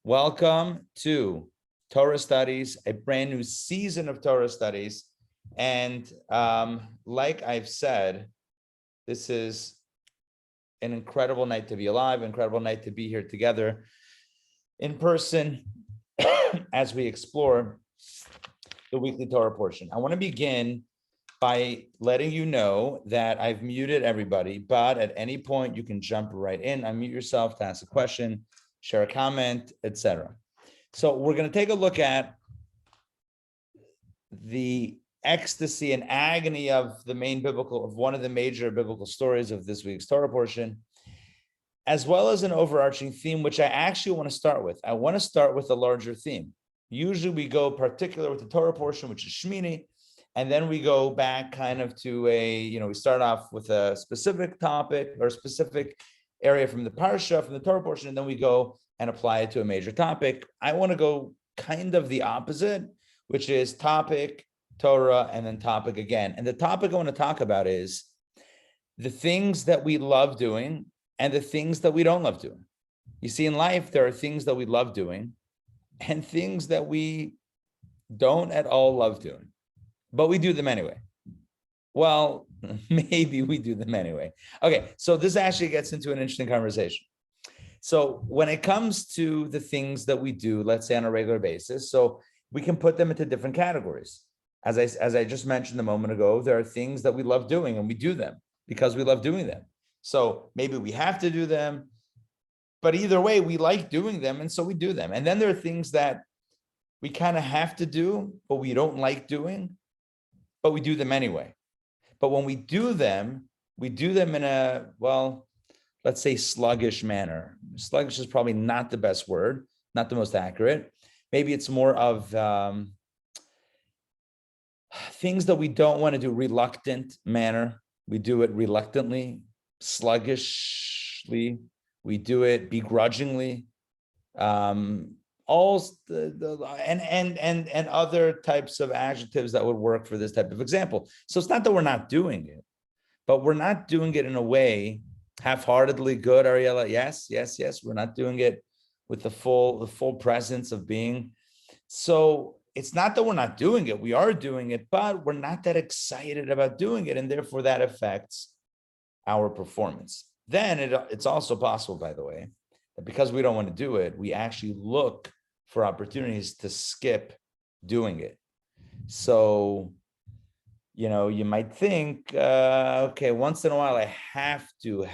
Welcome to Torah Studies, a brand new season of Torah Studies. And like I've said, this is an incredible night to be alive, incredible night to be here together in person as we explore the weekly Torah portion. I want to begin by letting you know that I've muted everybody, but at any point you can jump right in, unmute yourself to ask a question, share a comment, etc. So we're going to take a look at the ecstasy and agony of one of the major biblical stories of this week's Torah portion, as well as an overarching theme, which I actually want to start with. I want to start with a larger theme. Usually we go particular with the Torah portion, which is Shemini, and then we go back kind of to we start off with a specific topic or specific area from the parsha, from the Torah portion, and then we go and apply it to a major topic. I want to go kind of the opposite, which is topic, Torah, and then topic again. And the topic I want to talk about is the things that we love doing and the things that we don't love doing. You see, in life, there are things that we love doing and things that we don't at all love doing, but we do them anyway. Well, maybe we do them anyway. Okay, so this actually gets into an interesting conversation. So when it comes to the things that we do, let's say on a regular basis, so we can put them into different categories. As I just mentioned a moment ago, there are things that we love doing and we do them because we love doing them. So maybe we have to do them, but either way, we like doing them, and so we do them. And then there are things that we kind of have to do, but we don't like doing, but we do them anyway. But when we do them in a, well, let's say sluggish manner. Sluggish is probably not the best word, not the most accurate. Maybe it's more of things that we don't want to do, reluctant manner. We do it reluctantly, sluggishly. We do it begrudgingly. All and other types of adjectives that would work for this type of example. So it's not that we're not doing it, but we're not doing it in a way half-heartedly. Good, Ariella. Yes. We're not doing it with the full presence of being. So it's not that we're not doing it. We are doing it, but we're not that excited about doing it, and therefore that affects our performance. Then it's also possible, by the way, that because we don't want to do it, we actually look for opportunities to skip doing it. So, you might think, okay, once in a while I have to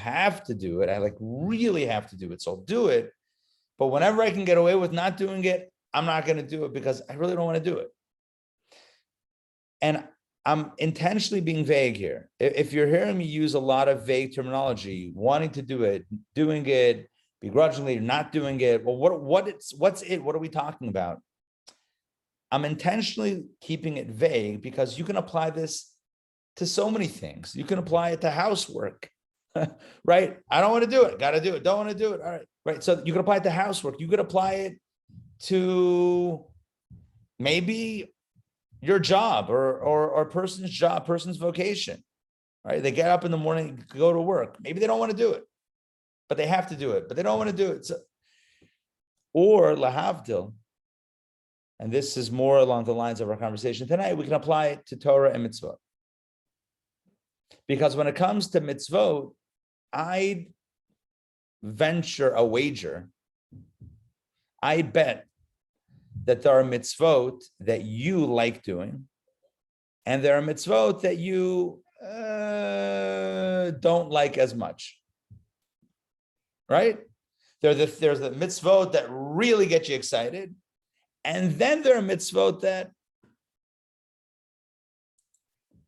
do it. I really have to do it, so I'll do it. But whenever I can get away with not doing it, I'm not going to do it because I really don't want to do it. And I'm intentionally being vague here. If you're hearing me use a lot of vague terminology, wanting to do it, doing it, begrudgingly, not doing it, well, what's it? What are we talking about? I'm intentionally keeping it vague because you can apply this to so many things. You can apply it to housework, right? I don't want to do it. Got to do it. Don't want to do it. All right. Right. So you can apply it to housework. You could apply it to maybe your job or person's job, person's vocation, right? They get up in the morning, go to work. Maybe they don't want to do it, but they have to do it, but they don't want to do it. So, or lahavdil, and this is more along the lines of our conversation tonight, we can apply it to Torah and mitzvot. Because when it comes to mitzvot, I venture a wager. I bet that there are mitzvot that you like doing, and there are mitzvot that you don't like as much. Right? There's the mitzvot that really get you excited, and then there are mitzvot that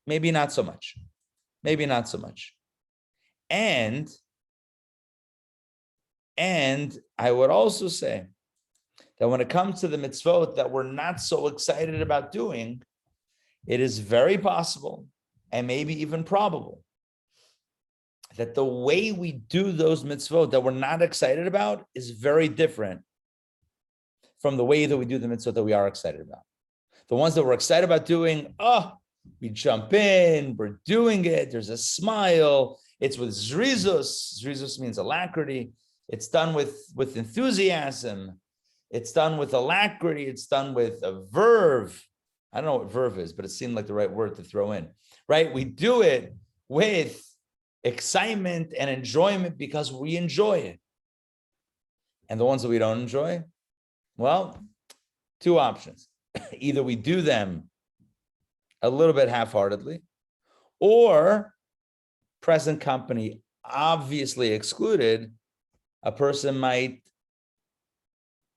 maybe not so much. And I would also say that when it comes to the mitzvot that we're not so excited about doing, it is very possible and maybe even probable that the way we do those mitzvot that we're not excited about is very different from the way that we do the mitzvot that we are excited about. The ones that we're excited about doing, we jump in, we're doing it, there's a smile, it's with zrizus. Zrizus means alacrity. It's done with enthusiasm. It's done with alacrity. It's done with a verve. I don't know what verve is, but it seemed like the right word to throw in, right? We do it with excitement and enjoyment because we enjoy it. And the ones that we don't enjoy, well, two options. Either we do them a little bit half-heartedly, or present company obviously excluded, a person might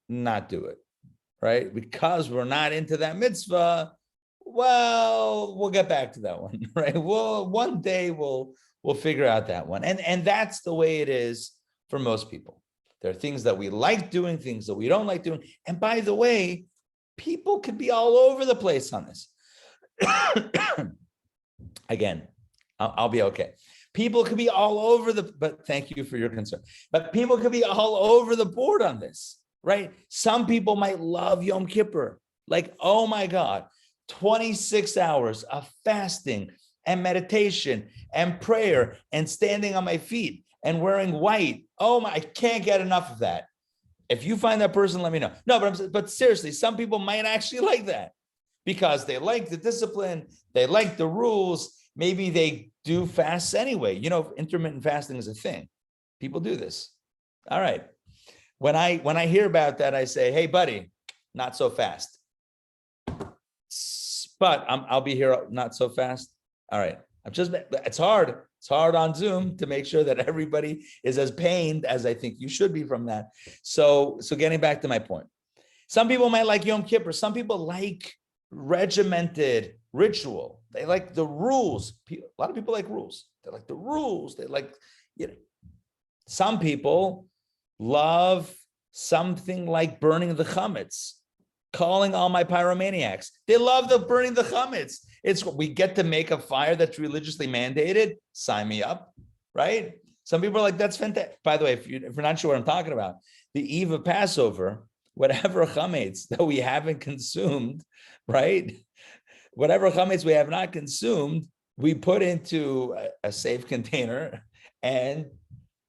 not do it, right? Because we're not into that mitzvah. Well, we'll get back to that one, right? Well, one day we'll figure out that one. And that's the way it is for most people. There are things that we like doing, things that we don't like doing. And by the way, people could be all over the place on this. Again, I'll be okay. People could be all over but thank you for your concern. But people could be all over the board on this, right? Some people might love Yom Kippur. Like, oh my God, 26 hours of fasting and meditation and prayer and standing on my feet and wearing white. Oh my, I can't get enough of that. If you find that person, let me know. No, but seriously, some people might actually like that because they like the discipline, they like the rules. Maybe they do fasts anyway. You know, intermittent fasting is a thing. People do this. All right. When I hear about that, I say, hey, buddy, not so fast. But I'll be here not so fast. All right. It's hard. It's hard on Zoom to make sure that everybody is as pained as I think you should be from that. So getting back to my point, some people might like Yom Kippur. Some people like regimented ritual. They like the rules. A lot of people like rules. They like the rules. They like, some people love something like burning the chametz, calling all my pyromaniacs. They love the burning the chametz. We get to make a fire that's religiously mandated. Sign me up, right? Some people are like, that's fantastic. By the way, if you're not sure what I'm talking about, the eve of Passover, whatever chametz that we haven't consumed, right? Whatever chametz we have not consumed, we put into a safe container, and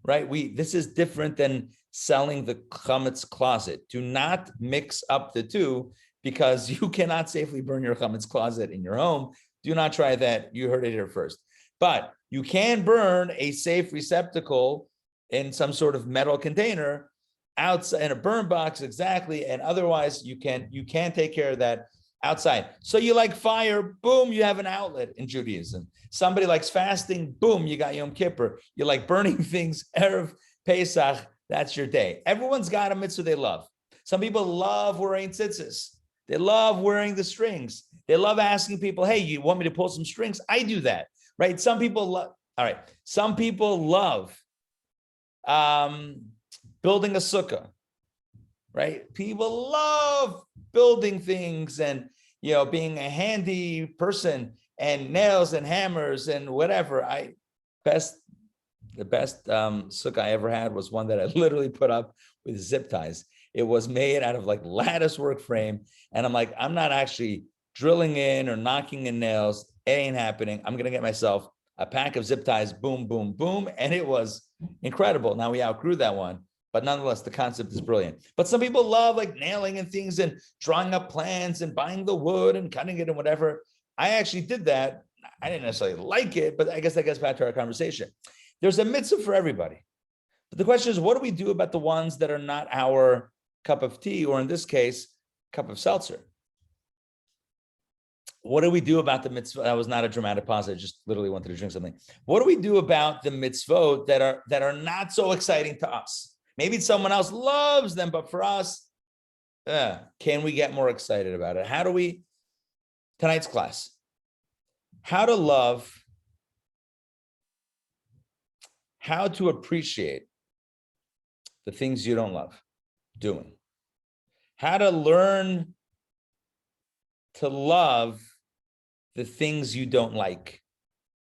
right, this is different than selling the chametz closet. Do not mix up the two, because you cannot safely burn your chametz closet in your home. Do not try that. You heard it here first. But you can burn a safe receptacle in some sort of metal container outside in a burn box, exactly. And otherwise, you can take care of that outside. So you like fire, boom, you have an outlet in Judaism. Somebody likes fasting, boom, you got Yom Kippur. You like burning things, Erev Pesach, that's your day. Everyone's got a mitzvah they love. Some people love wearing tzitzis. They love wearing the strings. They love asking people, hey, you want me to pull some strings? I do that, right? Some people love, all right. Some people love building a sukkah, right? People love building things and, being a handy person and nails and hammers and whatever. The best sukkah I ever had was one that I literally put up with zip ties. It was made out of like lattice work frame. And I'm like, I'm not actually drilling in or knocking in nails. It ain't happening. I'm going to get myself a pack of zip ties, boom, boom, boom. And it was incredible. Now we outgrew that one, but nonetheless, the concept is brilliant. But some people love like nailing and things and drawing up plans and buying the wood and cutting it and whatever. I actually did that. I didn't necessarily like it, but I guess that gets back to our conversation. There's a mitzvah for everybody. But the question is, what do we do about the ones that are not our cup of tea, or in this case, cup of seltzer? What do we do about the mitzvah? That was not a dramatic pause. I just literally wanted to drink something. What do we do about the mitzvot that are not so exciting to us? Maybe someone else loves them, but for us, can we get more excited about it? How do we? Tonight's class, how to love, how to appreciate the things you don't love doing, how to learn to love the things you don't like.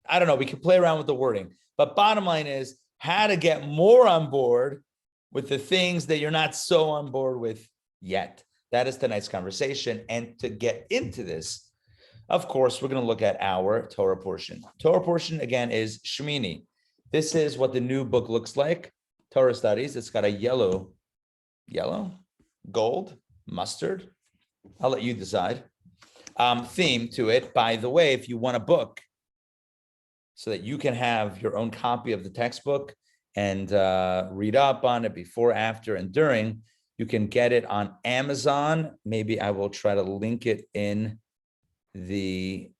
I don't know, we can play around with the wording, but bottom line is how to get more on board with the things that you're not so on board with yet. That is tonight's conversation. And to get into this, of course, we're going to look at our Torah portion. Torah portion, again, is Shemini. This is what the new book looks like, Torah Studies. It's got a yellow, gold, mustard. I'll let you decide. Theme to it. By the way, if you want a book so that you can have your own copy of the textbook and read up on it before, after, and during, you can get it on Amazon. Maybe I will try to link it in the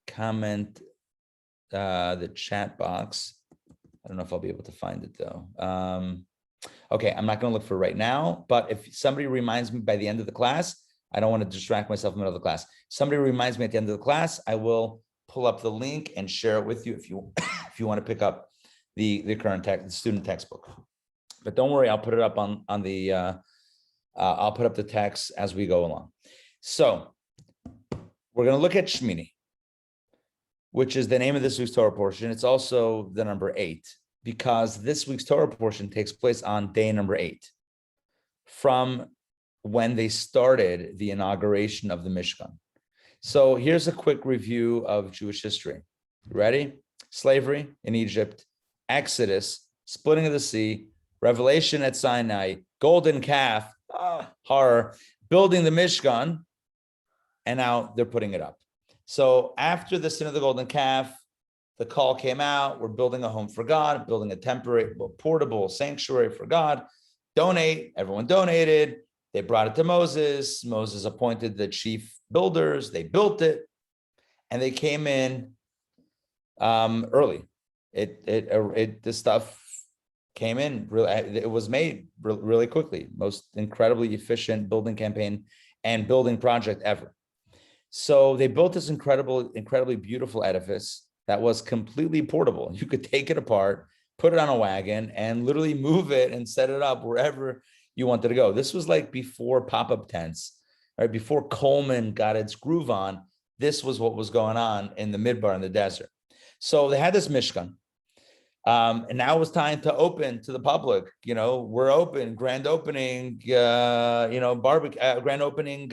comment, the chat box. I don't know if I'll be able to find it though. Okay, I'm not going to look for it right now, but if somebody reminds me by the end of the class, I don't want to distract myself in the middle of the class. Somebody reminds me at the end of the class, I will pull up the link and share it with you if you if you want to pick up the current the student textbook. But don't worry, I'll put it up on the I'll put up the text as we go along. So we're going to look at Shemini, which is the name of this week's Torah portion. It's also the number 8, because this week's Torah portion takes place on day number 8, from when they started the inauguration of the Mishkan. So here's a quick review of Jewish history. Ready? Slavery in Egypt, Exodus, splitting of the sea, revelation at Sinai, golden calf, horror, building the Mishkan, and now they're putting it up. So after the sin of the golden calf, the call came out, we're building a home for God, building a temporary, portable sanctuary for God. Donate, everyone donated. They brought it to Moses. Moses appointed the chief builders. They built it, and they came in early. The stuff came in really. It was made really quickly. Most incredibly efficient building campaign and building project ever. So they built this incredibly beautiful edifice that was completely portable. You could take it apart, put it on a wagon, and literally move it and set it up wherever you wanted to go. This was like before pop-up tents, right? Before Coleman got its groove on, this was what was going on in the Midbar in the desert. So they had this Mishkan, and now it was time to open to the public. You know, we're open, grand opening, barbecue, grand opening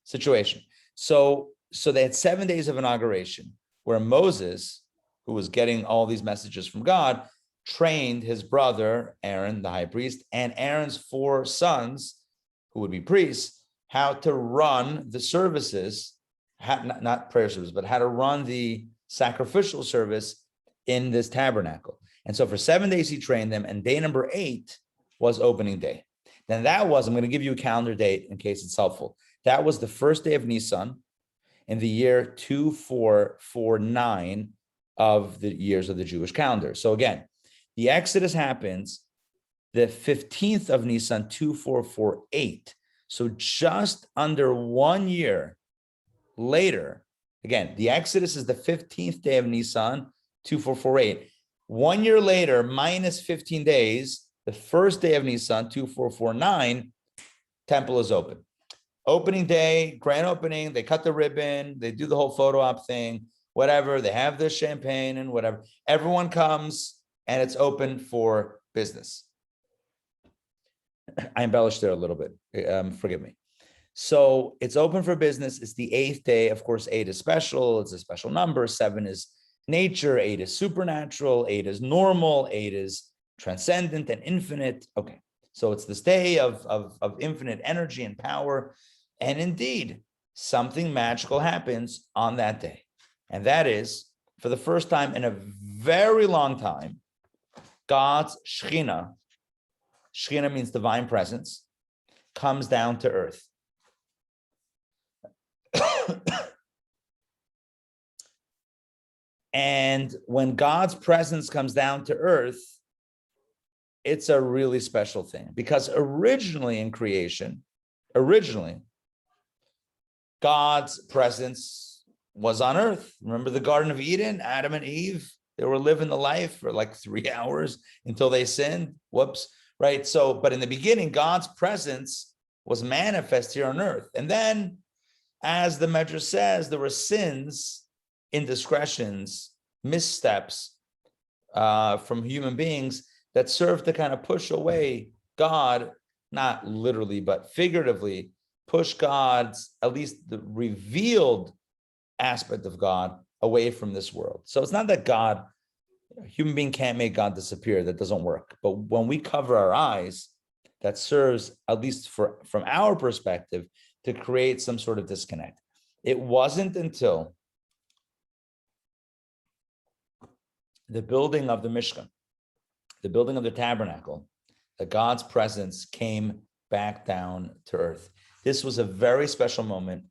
situation. So they had 7 days of inauguration where Moses, who was getting all these messages from God, trained his brother, Aaron, the high priest, and Aaron's 4 sons, who would be priests, how to run the services, not prayer service, but how to run the sacrificial service in this tabernacle. And so for 7 days, he trained them, and day number 8 was opening day. Then I'm going to give you a calendar date in case it's helpful. That was the first day of Nisan in the year 2449 of the years of the Jewish calendar. So again, the Exodus happens the 15th of Nisan, 2448. So just under 1 year later, again, the Exodus is the 15th day of Nisan, 2448. 1 year later, minus 15 days, the first day of Nisan, 2449, temple is open. Opening day, grand opening, they cut the ribbon, they do the whole photo op thing, whatever, they have the champagne and whatever. Everyone comes and it's open for business. I embellished there a little bit, forgive me. So it's open for business. It's the 8th day. Of course, 8 is special. It's a special number. 7 is nature. 8 is supernatural. 8 is normal. 8 is transcendent and infinite. Okay. So it's this day of infinite energy and power. And indeed, something magical happens on that day. And that is, for the first time in a very long time, God's Shekhinah means divine presence, comes down to earth. And when God's presence comes down to earth, it's a really special thing, because originally in creation, God's presence was on earth. Remember the Garden of Eden, Adam and Eve, they were living the life for like 3 hours until they sinned. Whoops, right? So, but in the beginning, God's presence was manifest here on earth. And then, as the Medrash says, there were sins, indiscretions, missteps from human beings that served to kind of push away God, not literally, but figuratively, push God's, at least the revealed aspect of God, away from this world. So it's not that God, a human being can't make God disappear. That doesn't work. But when we cover our eyes, that serves, at least from our perspective, to create some sort of disconnect. It wasn't until the building of the Mishkan, the building of the tabernacle, that God's presence came back down to earth. This was a very special moment.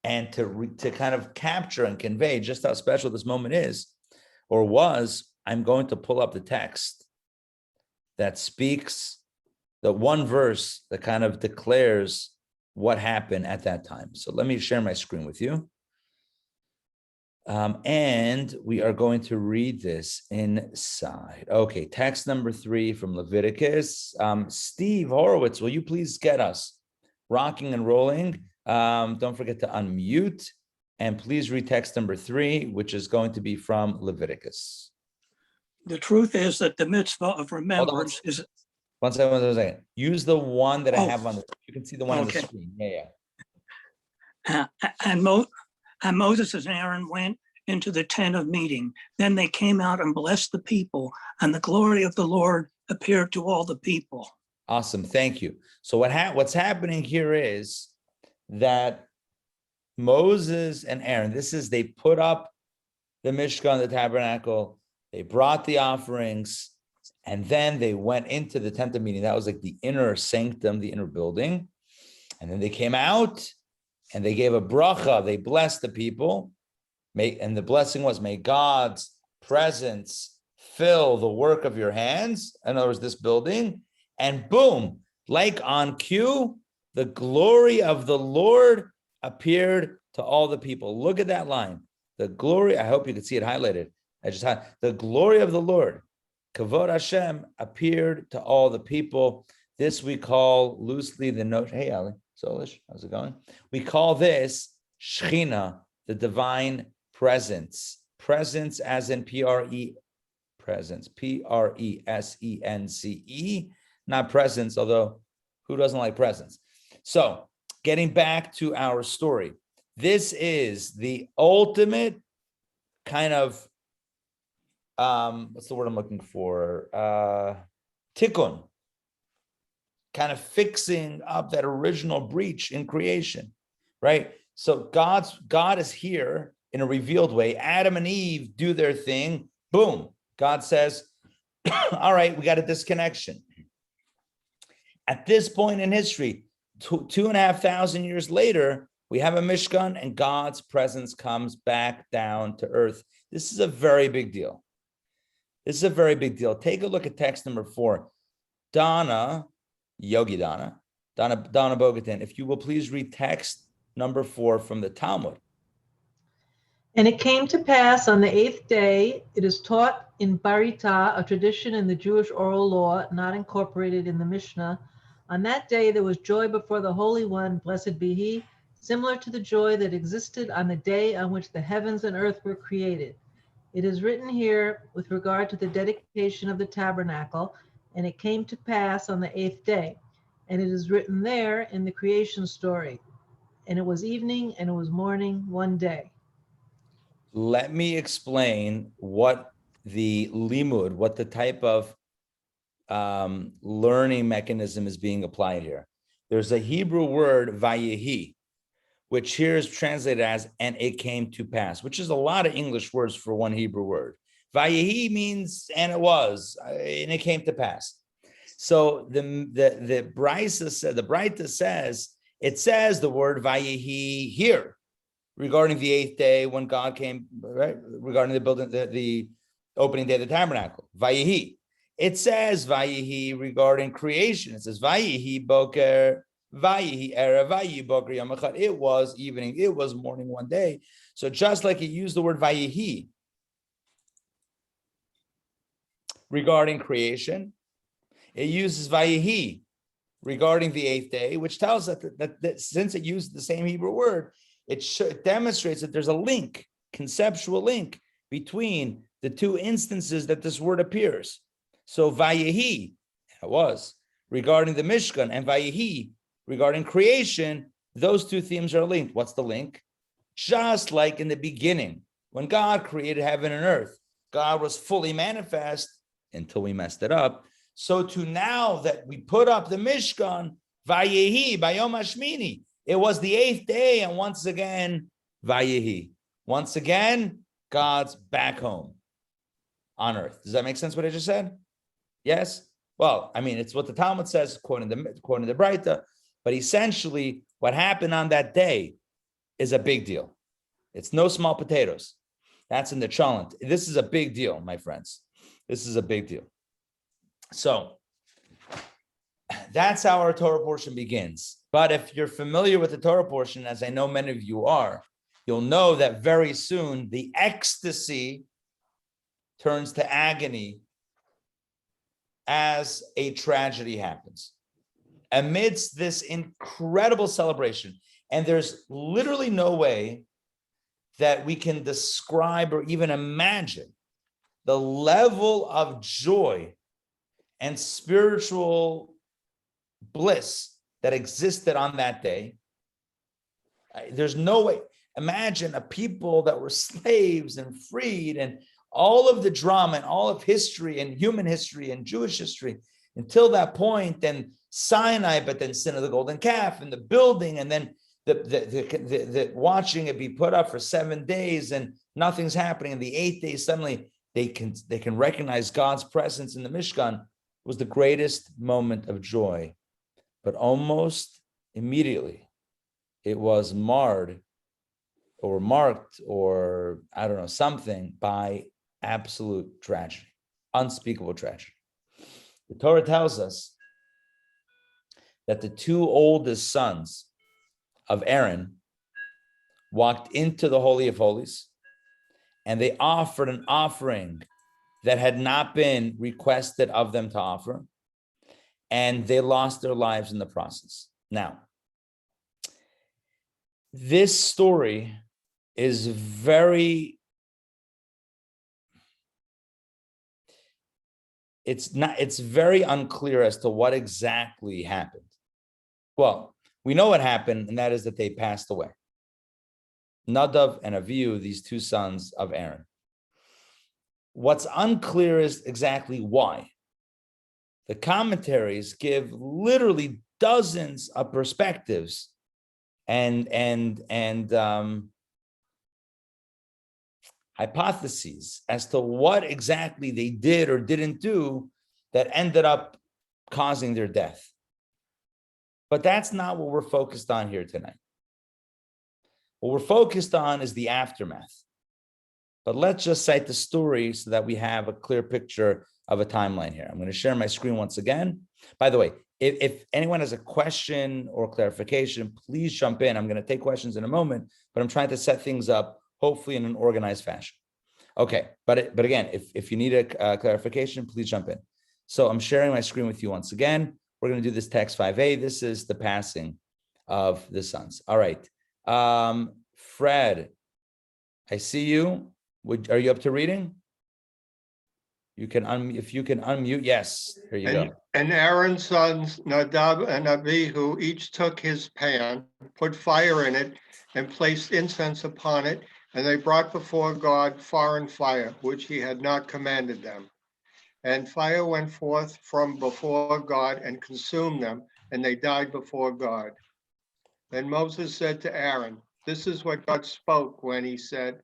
And to kind of capture and convey just how special this moment is, or was, I'm going to pull up the text that speaks, the one verse that kind of declares what happened at that time. So let me share my screen with you. And we are going to read this inside. Okay, text number 3 from Leviticus. Steve Horowitz, will you please get us rocking and rolling? Don't forget to unmute, and please read text number 3, which is going to be from Leviticus. The truth is that the mitzvah of remembrance is... One second. Use the one that I have on the, you can see the one on the screen. Yeah. And Moses and Aaron went into the tent of meeting. Then they came out and blessed the people, and the glory of the Lord appeared to all the people. Awesome, thank you. So what's happening here is that Moses and Aaron, they put up the Mishkan, the tabernacle, they brought the offerings, and then they went into the tent of meeting. That was like the inner sanctum, the inner building. And then they came out and they gave a bracha, they blessed the people. And the blessing was, may God's presence fill the work of your hands. In other words, this building. And boom, like on cue, the glory of the Lord appeared to all the people. Look at that line. The glory, I hope you can see it highlighted. The glory of the Lord, Kavod Hashem, appeared to all the people. This we call loosely the notion. Hey, Ali, Sollish, how's it going? We call this Shechina, the divine presence. Presence as in P-R-E, presence, P-R-E-S-E-N-C-E, not presence, although who doesn't like presence? So getting back to our story, this is the ultimate kind of, what's the word I'm looking for? Tikkun, kind of fixing up that original breach in creation, right? So God is here in a revealed way. Adam and Eve do their thing. Boom. God says, all right, we got a disconnection. At this point in history, 2,500 years later, we have a Mishkan and God's presence comes back down to earth. This is a very big deal. This is a very big deal. Take a look at text number 4. Donna Bogatin, if you will please read text number 4 from the Talmud. And it came to pass on the 8th day, it is taught in Barita, a tradition in the Jewish oral law, not incorporated in the Mishnah. On that day, there was joy before the Holy One, blessed be he, similar to the joy that existed on the day on which the heavens and earth were created. It is written here with regard to the dedication of the tabernacle, and it came to pass on the 8th day. And it is written there in the creation story. And it was evening and it was morning one day. Let me explain what the limud, what the type of learning mechanism is being applied here. There's a Hebrew word, vayehi, which here is translated as, and it came to pass, which is a lot of English words for one Hebrew word. Vayehi means, and it was, and it came to pass. So the Braita says, it says the word vayehi here regarding the 8th day when God came, right? Regarding the building, the opening day of the tabernacle, vayehi. It says vayehi regarding creation. It says vayehi boker, vayehi erev, vayehi boker yom echad. It was evening, it was morning one day. So just like it used the word vayehi regarding creation, it uses vayehi regarding the 8th day, which tells us that since it used the same Hebrew word, it demonstrates that there's a link, conceptual link between the two instances that this word appears. So vayehi, it was, regarding the Mishkan, and vayehi, regarding creation, those two themes are linked. What's the link? Just like in the beginning, when God created heaven and earth, God was fully manifest until we messed it up. So to now that we put up the Mishkan, Vayehi, Bayom Hashmini, it was the 8th day, and once again, Vayehi. Once again, God's back home on earth. Does that make sense what I just said? Yes? Well, I mean, it's what the Talmud says, quoting the Breita, but essentially what happened on that day is a big deal. It's no small potatoes. That's in the Cholent. This is a big deal, my friends. This is a big deal. So that's how our Torah portion begins. But if you're familiar with the Torah portion, as I know many of you are, you'll know that very soon the ecstasy turns to agony as a tragedy happens. Amidst this incredible celebration, and there's literally no way that we can describe or even imagine the level of joy and spiritual bliss that existed on that day. There's no way. Imagine a people that were slaves and freed, and all of the drama and all of history and human history and Jewish history until that point, and Sinai, but then sin of the golden calf and the building, and then the watching it be put up for 7 days and nothing's happening. And the 8th day, suddenly they can recognize God's presence in the Mishkan. Was the greatest moment of joy. But almost immediately it was marked, or I don't know, something by absolute tragedy, unspeakable tragedy. The Torah tells us that the 2 oldest sons of Aaron walked into the Holy of Holies, and they offered an offering that had not been requested of them to offer, and they lost their lives in the process. Now, this story is it's very unclear as to what exactly happened. Well, we know what happened, and that is that they passed away. Nadav and Avihu, these 2 sons of Aaron. What's unclear is exactly why. The commentaries give literally dozens of perspectives and hypotheses as to what exactly they did or didn't do that ended up causing their death. But that's not what we're focused on here tonight. What we're focused on is the aftermath. But let's just cite the story so that we have a clear picture of a timeline here. I'm going to share my screen once again. By the way, if anyone has a question or clarification, please jump in. I'm going to take questions in a moment, but I'm trying to set things up, hopefully in an organized fashion. Okay, but again, if you need a clarification, please jump in. So I'm sharing my screen with you once again. We're going to do this text 5a. This is the passing of the sons. All right. Fred, I see you. Are you up to reading? You can unmute. If you can unmute, yes. Here you go. And Aaron's sons, Nadab and Abihu, each took his pan, put fire in it, and placed incense upon it. And they brought before God foreign fire, which he had not commanded them. And fire went forth from before God and consumed them, and they died before God. Then Moses said to Aaron, "This is what God spoke when he said,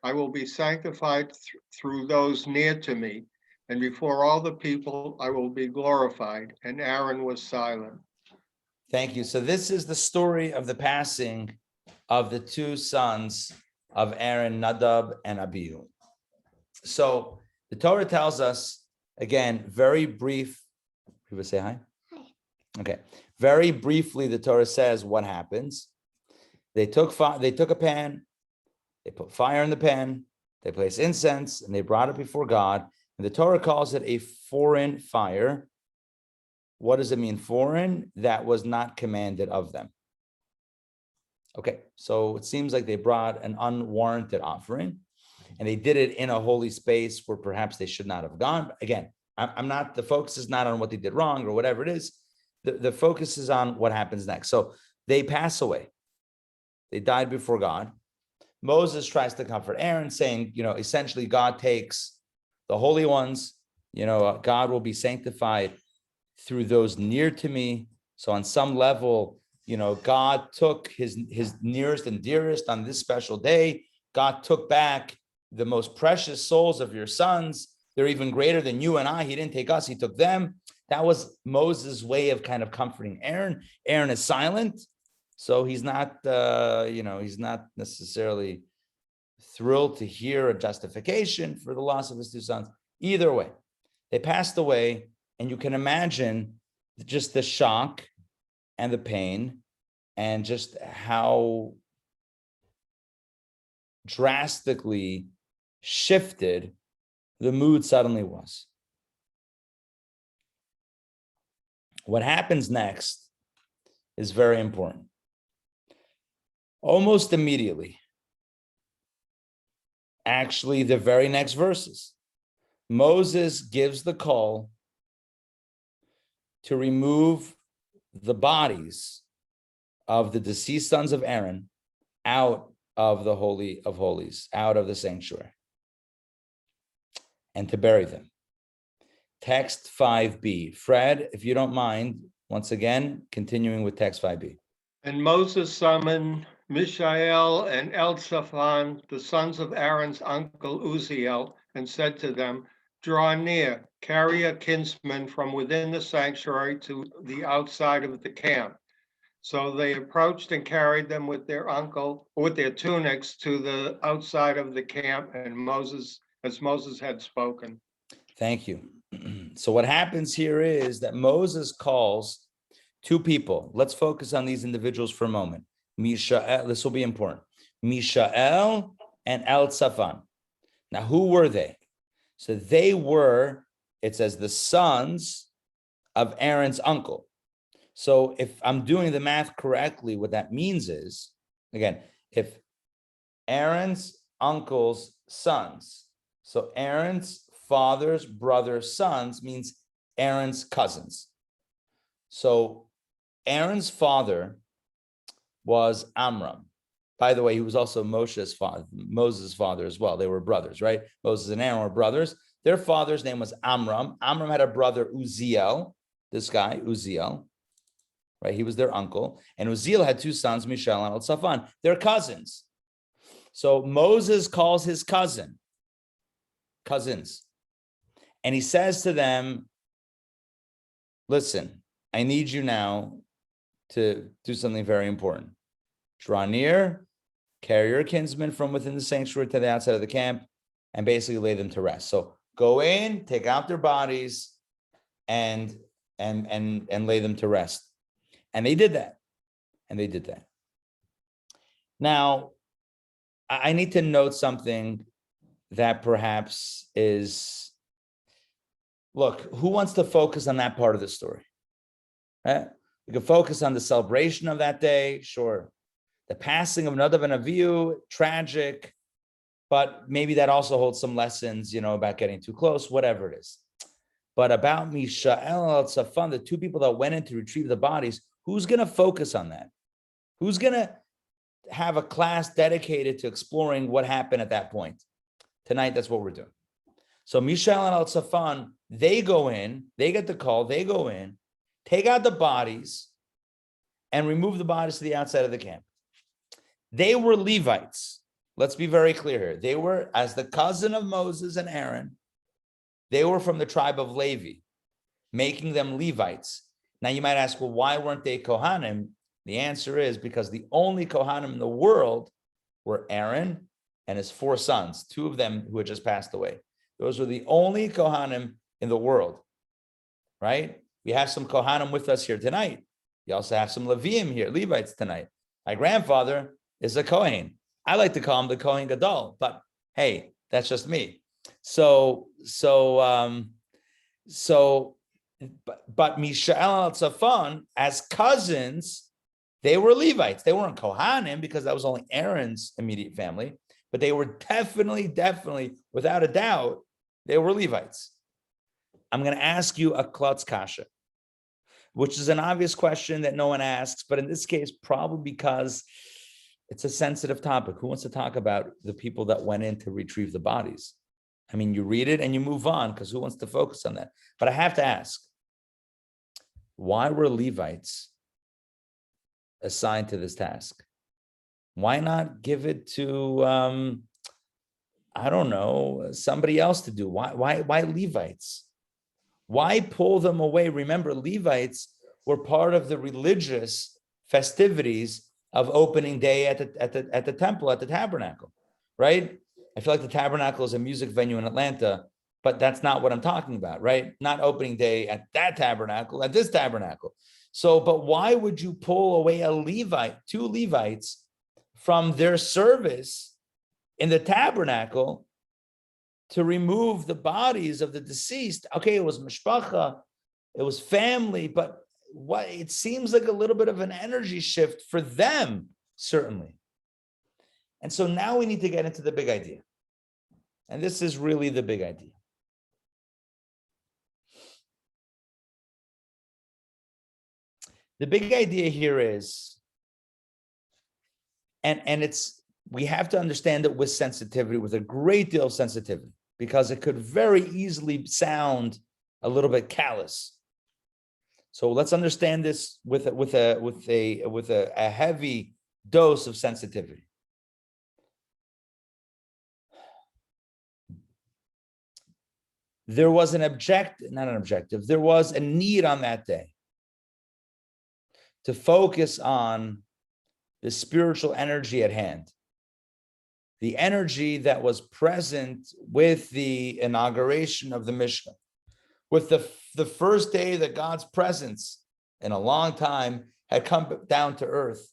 I will be sanctified through those near to me, and before all the people I will be glorified." And Aaron was silent. Thank you. So this is the story of the passing of the 2 sons of Aaron, Nadab and Abihu. So the Torah tells us, again, very brief. People say hi? Hi. Okay. Very briefly, the Torah says what happens. They took a pan, they put fire in the pan, they placed incense, and they brought it before God. And the Torah calls it a foreign fire. What does it mean, foreign? That was not commanded of them. Okay, so it seems like they brought an unwarranted offering, and they did it in a holy space where perhaps they should not have gone. Again, the focus is not on what they did wrong or whatever it is. The focus is on what happens next. So they pass away. They died before God. Moses tries to comfort Aaron, saying, essentially God takes the holy ones, God will be sanctified through those near to me. So on some level, God took his nearest and dearest on this special day. God took back the most precious souls of your sons. They're even greater than you and I. He didn't take us, he took them. That was Moses' way of kind of comforting Aaron. Aaron is silent, so he's not, he's not necessarily thrilled to hear a justification for the loss of his two sons. Either way, they passed away, and you can imagine just the shock and the pain and just how drastically shifted the mood suddenly was. What happens next is very important. Almost immediately, actually the very next verses, Moses gives the call to remove the bodies of the deceased sons of Aaron out of the Holy of Holies, out of the sanctuary, and to bury them. Text 5b. Fred, if you don't mind, once again, continuing with text 5b. And Moses summoned Mishael and Elzaphan, the sons of Aaron's uncle Uzziel, and said to them, "Draw near, carry a kinsman from within the sanctuary to the outside of the camp." So they approached and carried them with their tunics to the outside of the camp, and as Moses had spoken. Thank you. So what happens here is that Moses calls two people. Let's focus on these individuals for a moment. Mishael, this will be important. Mishael and Elzaphan. Now, who were they? So they were, it says, the sons of Aaron's uncle. So if I'm doing the math correctly, what that means is, again, if Aaron's uncle's sons, so Aaron's father's brother's sons means Aaron's cousins. So Aaron's father was Amram. By the way, he was also Moses' father as well. They were brothers, right? Moses and Aaron were brothers. Their father's name was Amram. Amram had a brother, Uzziel, this guy, Uzziel, right? He was their uncle. And Uzziel had two sons, Mishael and Elzaphan. They're cousins. So Moses calls his cousins. And he says to them, listen, I need you now to do something very important. Draw near, carry your kinsmen from within the sanctuary to the outside of the camp, and basically lay them to rest. So go in, take out their bodies, and lay them to rest. And they did that. Now, I need to note something that perhaps is, look, who wants to focus on that part of the story? We can focus on the celebration of that day, sure. The passing of Nadav and Avihu, tragic, but maybe that also holds some lessons, about getting too close, whatever it is. But about Mishael and Elzaphan, the two people that went in to retrieve the bodies, who's going to focus on that? Who's going to have a class dedicated to exploring what happened at that point? Tonight, that's what we're doing. So Mishael and Elzaphan, they go in, they get the call, they go in, take out the bodies, and remove the bodies to the outside of the camp. They were Levites. Let's be very clear here. They were, as the cousin of Moses and Aaron, they were from the tribe of Levi, making them Levites. Now you might ask, well, why weren't they Kohanim? The answer is because the only Kohanim in the world were Aaron and his four sons, two of them who had just passed away. Those were the only Kohanim in the world, right? We have some Kohanim with us here tonight. You also have some Leviim here, Levites tonight. My grandfather is a Kohen. I like to call him the Kohen Gadol, but hey, that's just me. But Mishael and Elzaphan, as cousins, they were Levites. They weren't Kohanim because that was only Aaron's immediate family, but they were definitely, without a doubt, they were Levites. I'm going to ask you a klutz kasha, which is an obvious question that no one asks, but in this case, probably because it's a sensitive topic. Who wants to talk about the people that went in to retrieve the bodies? I mean, you read it and you move on because who wants to focus on that? But I have to ask, why were Levites assigned to this task? Why not give it to, I don't know, somebody else to do? Why Levites? Why pull them away? Remember, Levites were part of the religious festivities of opening day at the temple, at the tabernacle, right? I feel like the tabernacle is a music venue in Atlanta, but that's not what I'm talking about, right? Not opening day at that tabernacle, at this tabernacle. So, but why would you pull away a Levite, two Levites, from their service in the tabernacle to remove the bodies of the deceased? Okay, it was mishpacha, it was family, but what it seems like a little bit of an energy shift for them, certainly. And so now we need to get into the big idea. And this is really the big idea. The big idea here is, and it's, we have to understand it with sensitivity, with a great deal of sensitivity, because it could very easily sound a little bit callous. So let's understand this with a heavy dose of sensitivity. There was there was a need on that day to focus on the spiritual energy at hand, the energy that was present with the inauguration of the Mishnah, with the first day that God's presence in a long time had come down to earth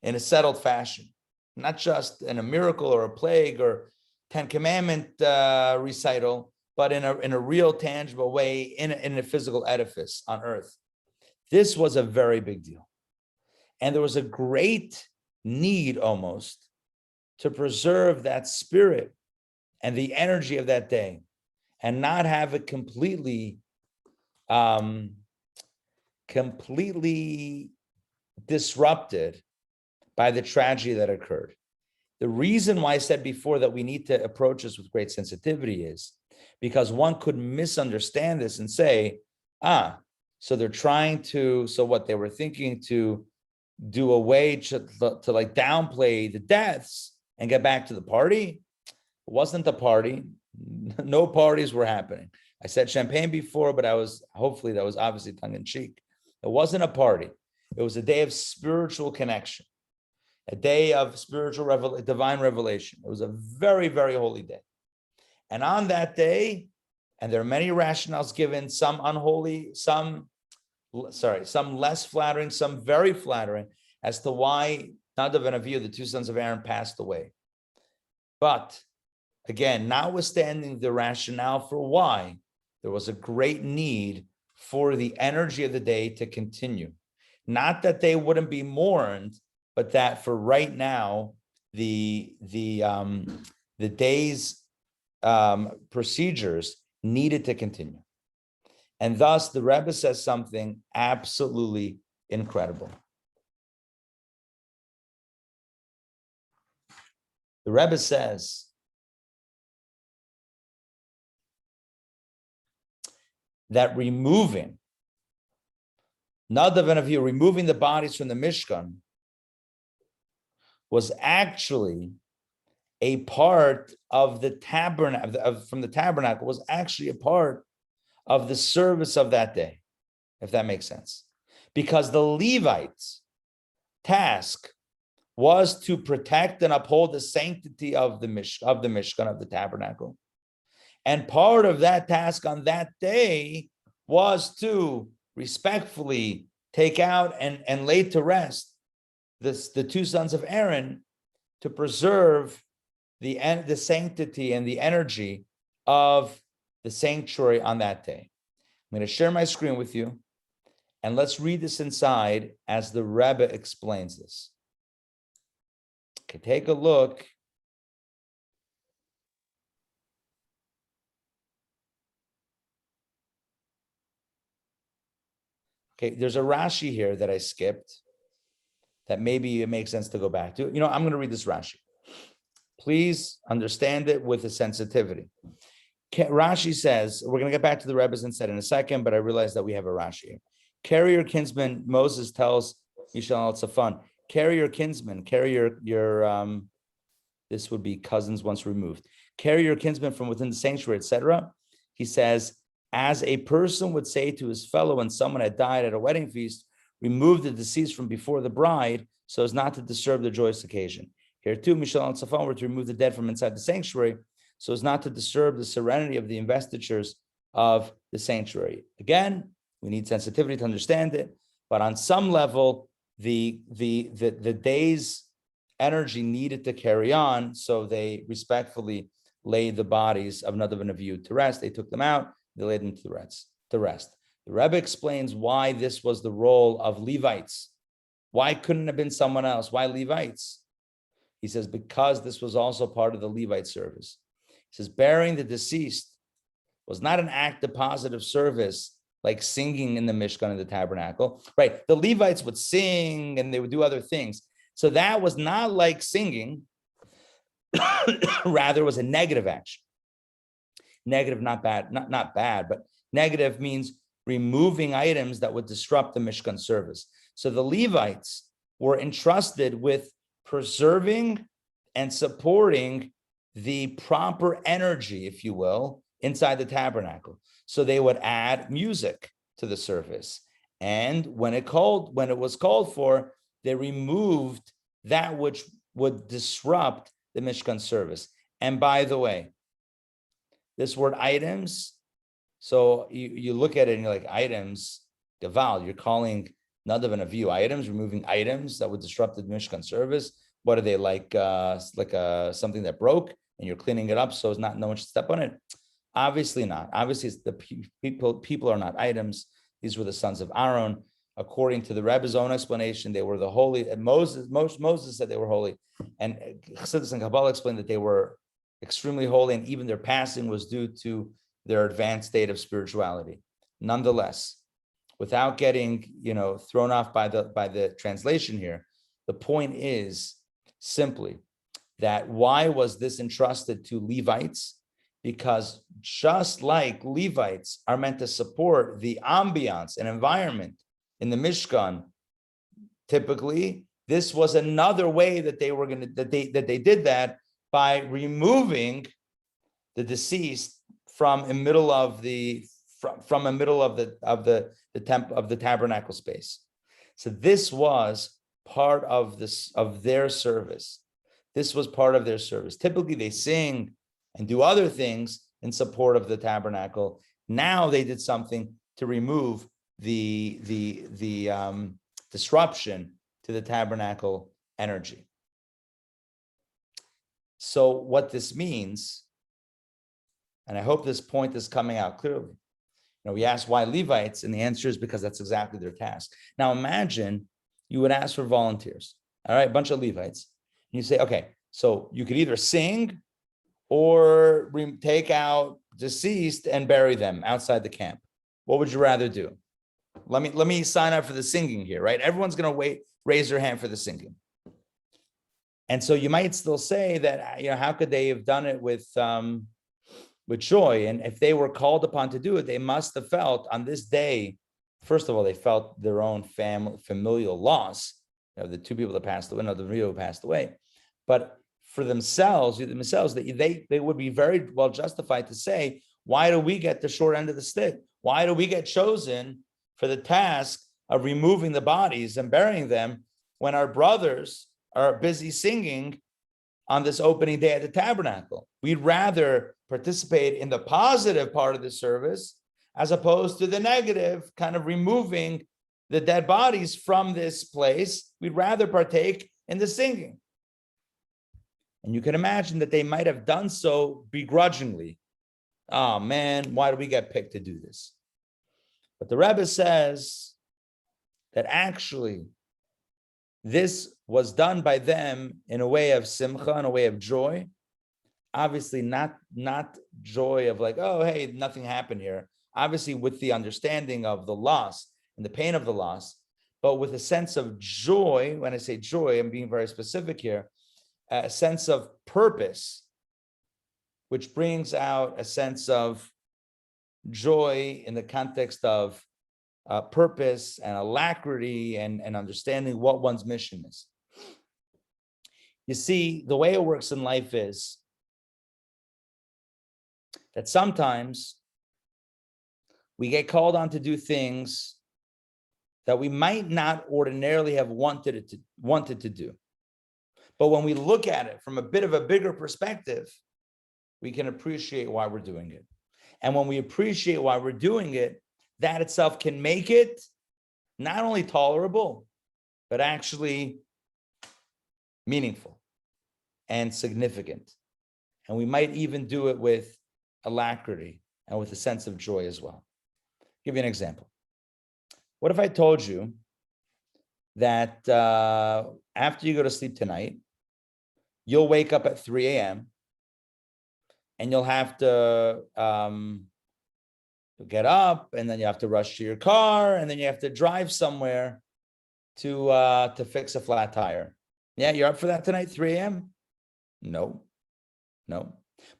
in a settled fashion, not just in a miracle or a plague or Ten Commandment recital, but in a real tangible way in a physical edifice on earth. This was a very big deal. And there was a great need almost to preserve that spirit and the energy of that day and not have it completely disrupted by the tragedy that occurred. The reason why I said before that we need to approach this with great sensitivity is because one could misunderstand this and say, so they're trying to, so what they were thinking to do a way to like downplay the deaths and get back to the party. It wasn't the party. No parties were happening. I said champagne before, but hopefully that was obviously tongue in cheek. It wasn't a party. It was a day of spiritual connection, a day of spiritual divine revelation. It was a very, very holy day. And on that day, and there are many rationales given, some unholy, some less flattering, some very flattering, as to why Nadav and Avihu, the two sons of Aaron, passed away. But again, notwithstanding the rationale for why, there was a great need for the energy of the day to continue. Not that they wouldn't be mourned, but that for right now, the day's procedures needed to continue. And thus, the Rebbe says something absolutely incredible. The Rebbe says that removing Nadav and Avihu, removing the bodies from the Mishkan, was actually a part of the tabernacle, from the tabernacle, was actually a part of the service of that day, if that makes sense. Because the Levites' task was to protect and uphold the sanctity of the Mishkan, of the tabernacle. And part of that task on that day was to respectfully take out and lay to rest the two sons of Aaron, to preserve the sanctity and the energy of the sanctuary on that day. I'm going to share my screen with you, and let's read this inside as the Rebbe explains this. Okay, take a look. Okay, there's a Rashi here that I skipped that maybe it makes sense to go back to. I'm going to read this Rashi. Please understand it with a sensitivity. Rashi says, we're going to get back to the Rebbe's instead in a second, but I realize that we have a Rashi here. Carry your kinsman, Moses tells Yishal al-Safan, carry your kinsman, carry your this would be cousins once removed. Carry your kinsman from within the sanctuary, etc. He says, as a person would say to his fellow when someone had died at a wedding feast, remove the deceased from before the bride so as not to disturb the joyous occasion. Here too, Mishal and Safan were to remove the dead from inside the sanctuary so as not to disturb the serenity of the investitures of the sanctuary. Again, we need sensitivity to understand it, but on some level, the day's energy needed to carry on, so they respectfully laid the bodies of Nadav and Avihu to rest. They took them out, they laid them to rest. The Rebbe explains why this was the role of Levites. Why couldn't it have been someone else? Why Levites? He says, because this was also part of the Levite service. He says, burying the deceased was not an act of positive service like singing in the Mishkan and the tabernacle, right? The Levites would sing and they would do other things. So that was not like singing, rather it was a negative action. Negative, not bad, not bad, but negative means removing items that would disrupt the Mishkan service. So the Levites were entrusted with preserving and supporting the proper energy, if you will, inside the tabernacle. So they would add music to the service. And when it was called for, they removed that which would disrupt the Mishkan service. And by the way, this word items, so you look at it and you're like, items, Gaval, you're calling Nadav and Avihu items, removing items that would disrupt the Mishkan service. What are they, like something that broke and you're cleaning it up so as not no one should step on it? Obviously not. Obviously, it's the people are not items. These were the sons of Aaron. According to the Rebbe's own explanation, they were the holy. And Moses said they were holy. And Chassidus and Kabbalah explained that they were extremely holy, and even their passing was due to their advanced state of spirituality. Nonetheless, without getting thrown off by the translation here, the point is simply that why was this entrusted to Levites? Because just like Levites are meant to support the ambiance and environment in the Mishkan, typically this was another way that they did that by removing the deceased from a middle of the tabernacle space. So this was part of their service. This was part of their service. Typically they sing and do other things in support of the tabernacle. Now they did something to remove the disruption to the tabernacle energy. So what this means, and I hope this point is coming out clearly. We ask why Levites, and the answer is because that's exactly their task. Now imagine you would ask for volunteers, all right, a bunch of Levites, and you say, okay, so you could either sing or take out deceased and bury them outside the camp. What would you rather do? Let me sign up for the singing here, right? Everyone's going to raise their hand for the singing. And so you might still say that, how could they have done it with joy? And if they were called upon to do it, they must have felt on this day, first of all, they felt their own familial loss, the two people that passed away, the Rio who passed away. But for themselves, they would be very well justified to say, why do we get the short end of the stick? Why do we get chosen for the task of removing the bodies and burying them when our brothers are busy singing on this opening day at the tabernacle? We'd rather participate in the positive part of the service as opposed to the negative, kind of removing the dead bodies from this place. We'd rather partake in the singing. And you can imagine that they might have done so begrudgingly. Oh man, why do we get picked to do this? But the Rebbe says that actually this was done by them in a way of simcha, in a way of joy. Obviously not joy of like, oh, hey, nothing happened here. Obviously with the understanding of the loss and the pain of the loss, but with a sense of joy. When I say joy, I'm being very specific here, a sense of purpose which brings out a sense of joy in the context of purpose and alacrity and understanding what one's mission is. You see, the way it works in life is that sometimes we get called on to do things that we might not ordinarily have wanted to do. But when we look at it from a bit of a bigger perspective, we can appreciate why we're doing it. And when we appreciate why we're doing it, that itself can make it not only tolerable, but actually meaningful and significant. And we might even do it with alacrity and with a sense of joy as well. I'll give you an example. What if I told you that after you go to sleep tonight, you'll wake up at 3 a.m. and you'll have to get up, and then you have to rush to your car, and then you have to drive somewhere to fix a flat tire. Yeah, you're up for that tonight, 3 a.m.? No.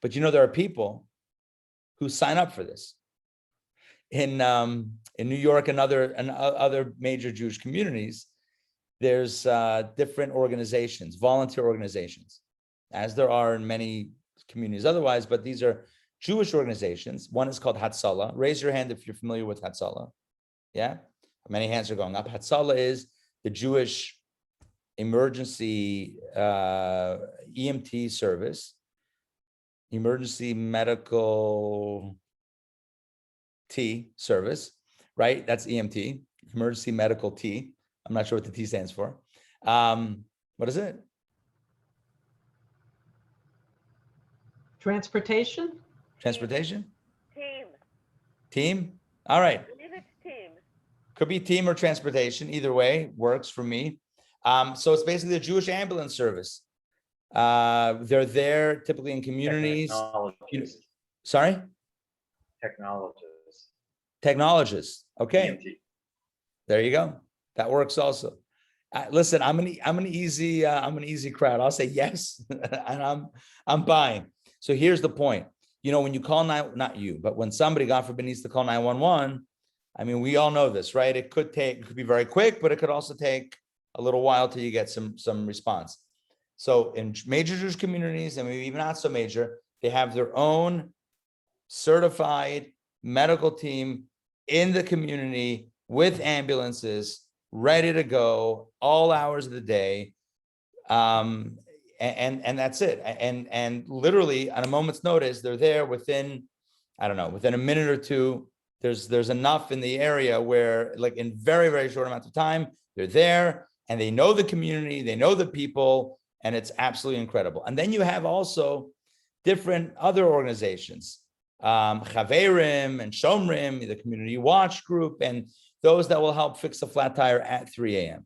But you know, there are people who sign up for this. In New York and other major Jewish communities, there's different organizations, volunteer organizations, as there are in many communities otherwise, but these are Jewish organizations. One is called Hatzalah. Raise your hand if you're familiar with Hatzalah. Yeah, many hands are going up. Hatzalah is the Jewish emergency EMT service, emergency medical T service, right? That's EMT, emergency medical T. I'm not sure what the T stands for. What is it? Transportation? Transportation? Team. All right. I believe it's team. Could be team or transportation. Either way works for me. So it's basically the Jewish ambulance service. They're there typically in communities. Sorry? Technologists. Okay. EMT. There you go. That works also. Listen, I'm an easy crowd. I'll say yes, and I'm buying. So here's the point. You know, when you call not you, but when somebody, God forbid, needs to call 911, I mean, we all know this, right? It could be very quick, but it could also take a little while till you get some response. So in major Jewish communities, and maybe even not so major, they have their own certified medical team in the community with ambulances ready to go all hours of the day. And that's it. And literally on a moment's notice, they're there within a minute or two. There's enough in the area where, like, in very, very short amount of time, they're there and they know the community, they know the people, and it's absolutely incredible. And then you have also different other organizations, Chaverim and Shomrim, the community watch group, and those that will help fix a flat tire at 3 a.m.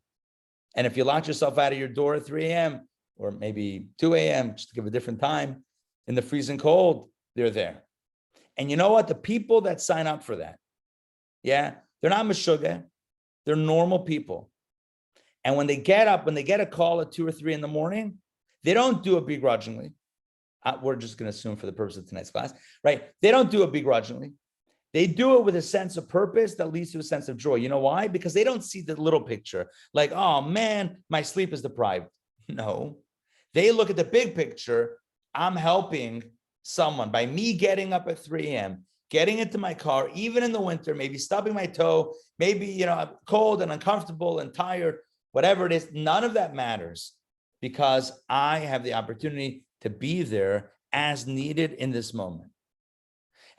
And if you lock yourself out of your door at 3 a.m. or maybe 2 a.m., just to give a different time, in the freezing cold, they're there. And you know what? The people that sign up for that, yeah, they're not meshugah, they're normal people. And when they get up, when they get a call at 2 or 3 in the morning, they don't do it begrudgingly. We're just going to assume for the purpose of tonight's class, right? They don't do it begrudgingly. They do it with a sense of purpose that leads to a sense of joy. You know why? Because they don't see the little picture, like, oh man, my sleep is deprived. No, they look at the big picture. I'm helping someone by me getting up at 3 a.m., getting into my car, even in the winter, maybe stubbing my toe, maybe, I'm cold and uncomfortable and tired, whatever it is. None of that matters because I have the opportunity to be there as needed in this moment.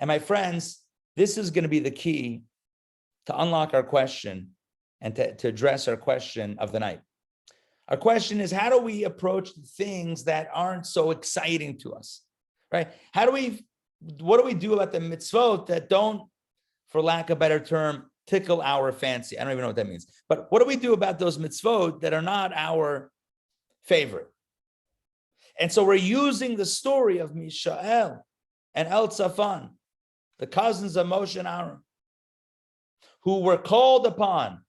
And my friends, this is going to be the key to unlock our question and to address our question of the night. Our question is, how do we approach things that aren't so exciting to us, right? What do we do about the mitzvot that don't, for lack of a better term, tickle our fancy? I don't even know what that means. But what do we do about those mitzvot that are not our favorite? And so we're using the story of Mishael and El Tzafan, the cousins of Moshe and Aaron, who were called upon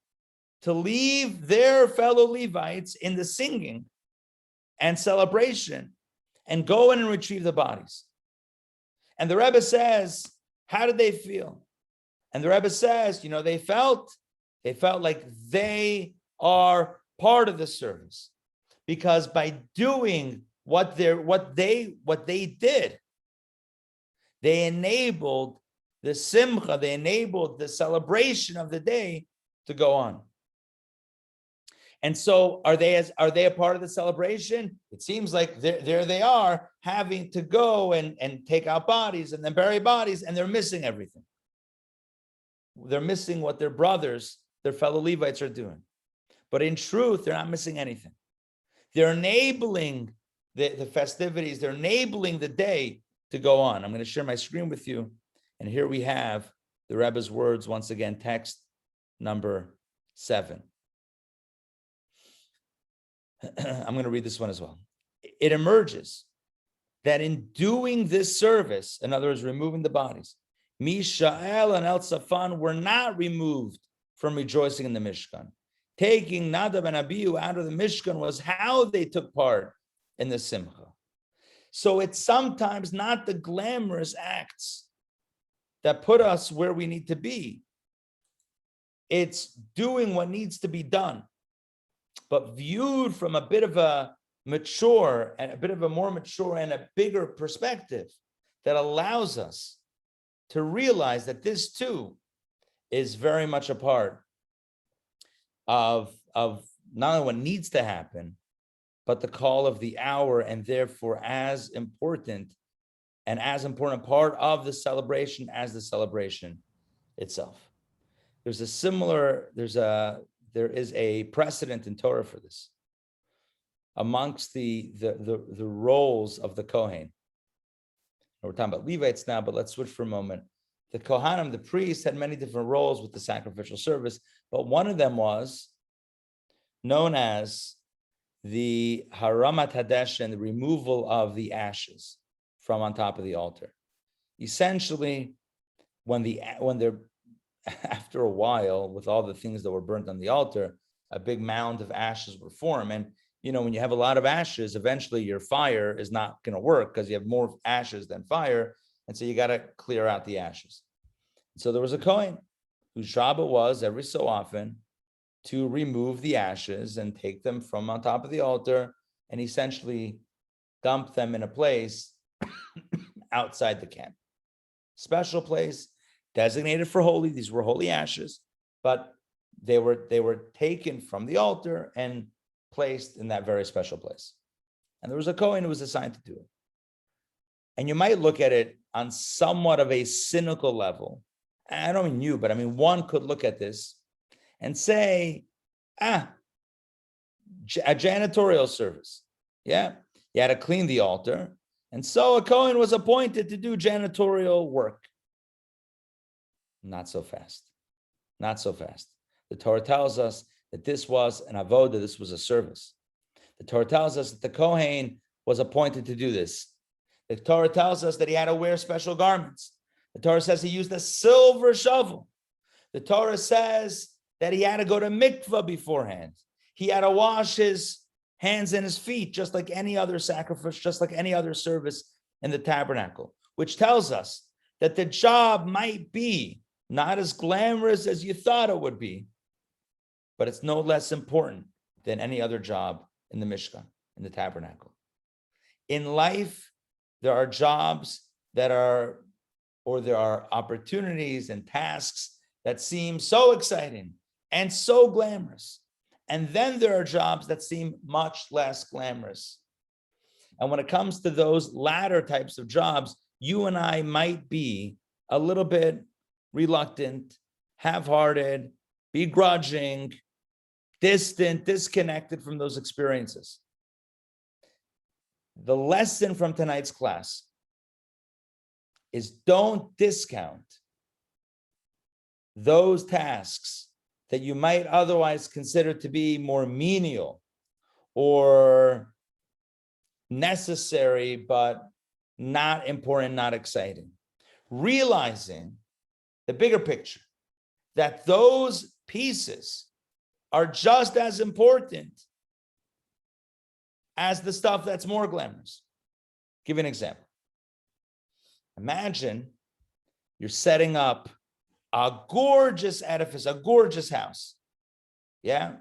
to leave their fellow Levites in the singing and celebration and go in and retrieve the bodies. And the Rebbe says, how did they feel? And the Rebbe says, they felt like they are part of the service, because by doing what they did, they enabled the simcha, they enabled the celebration of the day to go on. And so are they a part of the celebration? It seems like there they are, having to go and take out bodies and then bury bodies, and they're missing everything. They're missing what their brothers, their fellow Levites, are doing. But in truth, they're not missing anything. They're enabling the festivities, they're enabling the day to go on. I'm going to share my screen with you. And here we have the Rebbe's words once again, text number 7. I'm going to read this one as well. It emerges that in doing this service, in other words, removing the bodies, Mishael and El Safan were not removed from rejoicing in the Mishkan. Taking Nadab and Abihu out of the Mishkan was how they took part in the Simcha. So it's sometimes not the glamorous acts that put us where we need to be. It's doing what needs to be done, but viewed from a bit of a mature and a bit of a more mature and a bigger perspective that allows us to realize that this too is very much a part of not only what needs to happen, but the call of the hour, and therefore as important part of the celebration as the celebration itself. There is a precedent in Torah for this. Amongst the roles of the Kohen. We're talking about Levites now, but let's switch for a moment. The Kohanim, the priests, had many different roles with the sacrificial service, but one of them was known as the Haramat Hadesh, and the removal of the ashes from on top of the altar. Essentially, when they're after a while, with all the things that were burnt on the altar, a big mound of ashes would form. And when you have a lot of ashes, eventually your fire is not going to work because you have more ashes than fire. And so you got to clear out the ashes. So there was a Kohen whose job it was every so often to remove the ashes and take them from on top of the altar and essentially dump them in a place outside the camp. Special place designated for holy. These were holy ashes, but they were taken from the altar and placed in that very special place. And there was a Kohen who was assigned to do it. And you might look at it on somewhat of a cynical level. I don't mean you, but I mean, one could look at this and say, a janitorial service. Yeah, you had to clean the altar. And so a Kohen was appointed to do janitorial work. Not so fast. Not so fast. The Torah tells us that this was an avodah, this was a service. The Torah tells us that the Kohen was appointed to do this. The Torah tells us that he had to wear special garments. The Torah says he used a silver shovel. The Torah says that he had to go to mikvah beforehand. He had to wash his hands and his feet, just like any other sacrifice, just like any other service in the tabernacle, which tells us that the job might be not as glamorous as you thought it would be, but it's no less important than any other job in the Mishkan, in the tabernacle. In life, there are jobs there are opportunities and tasks that seem so exciting and so glamorous. And then there are jobs that seem much less glamorous. And when it comes to those latter types of jobs, you and I might be a little bit reluctant, half-hearted, begrudging, distant, disconnected from those experiences. The lesson from tonight's class is don't discount those tasks that you might otherwise consider to be more menial or necessary, but not important, not exciting. Realizing the bigger picture, that those pieces are just as important as the stuff that's more glamorous. Give you an example. Imagine you're setting up a gorgeous edifice, a gorgeous house. Yeah.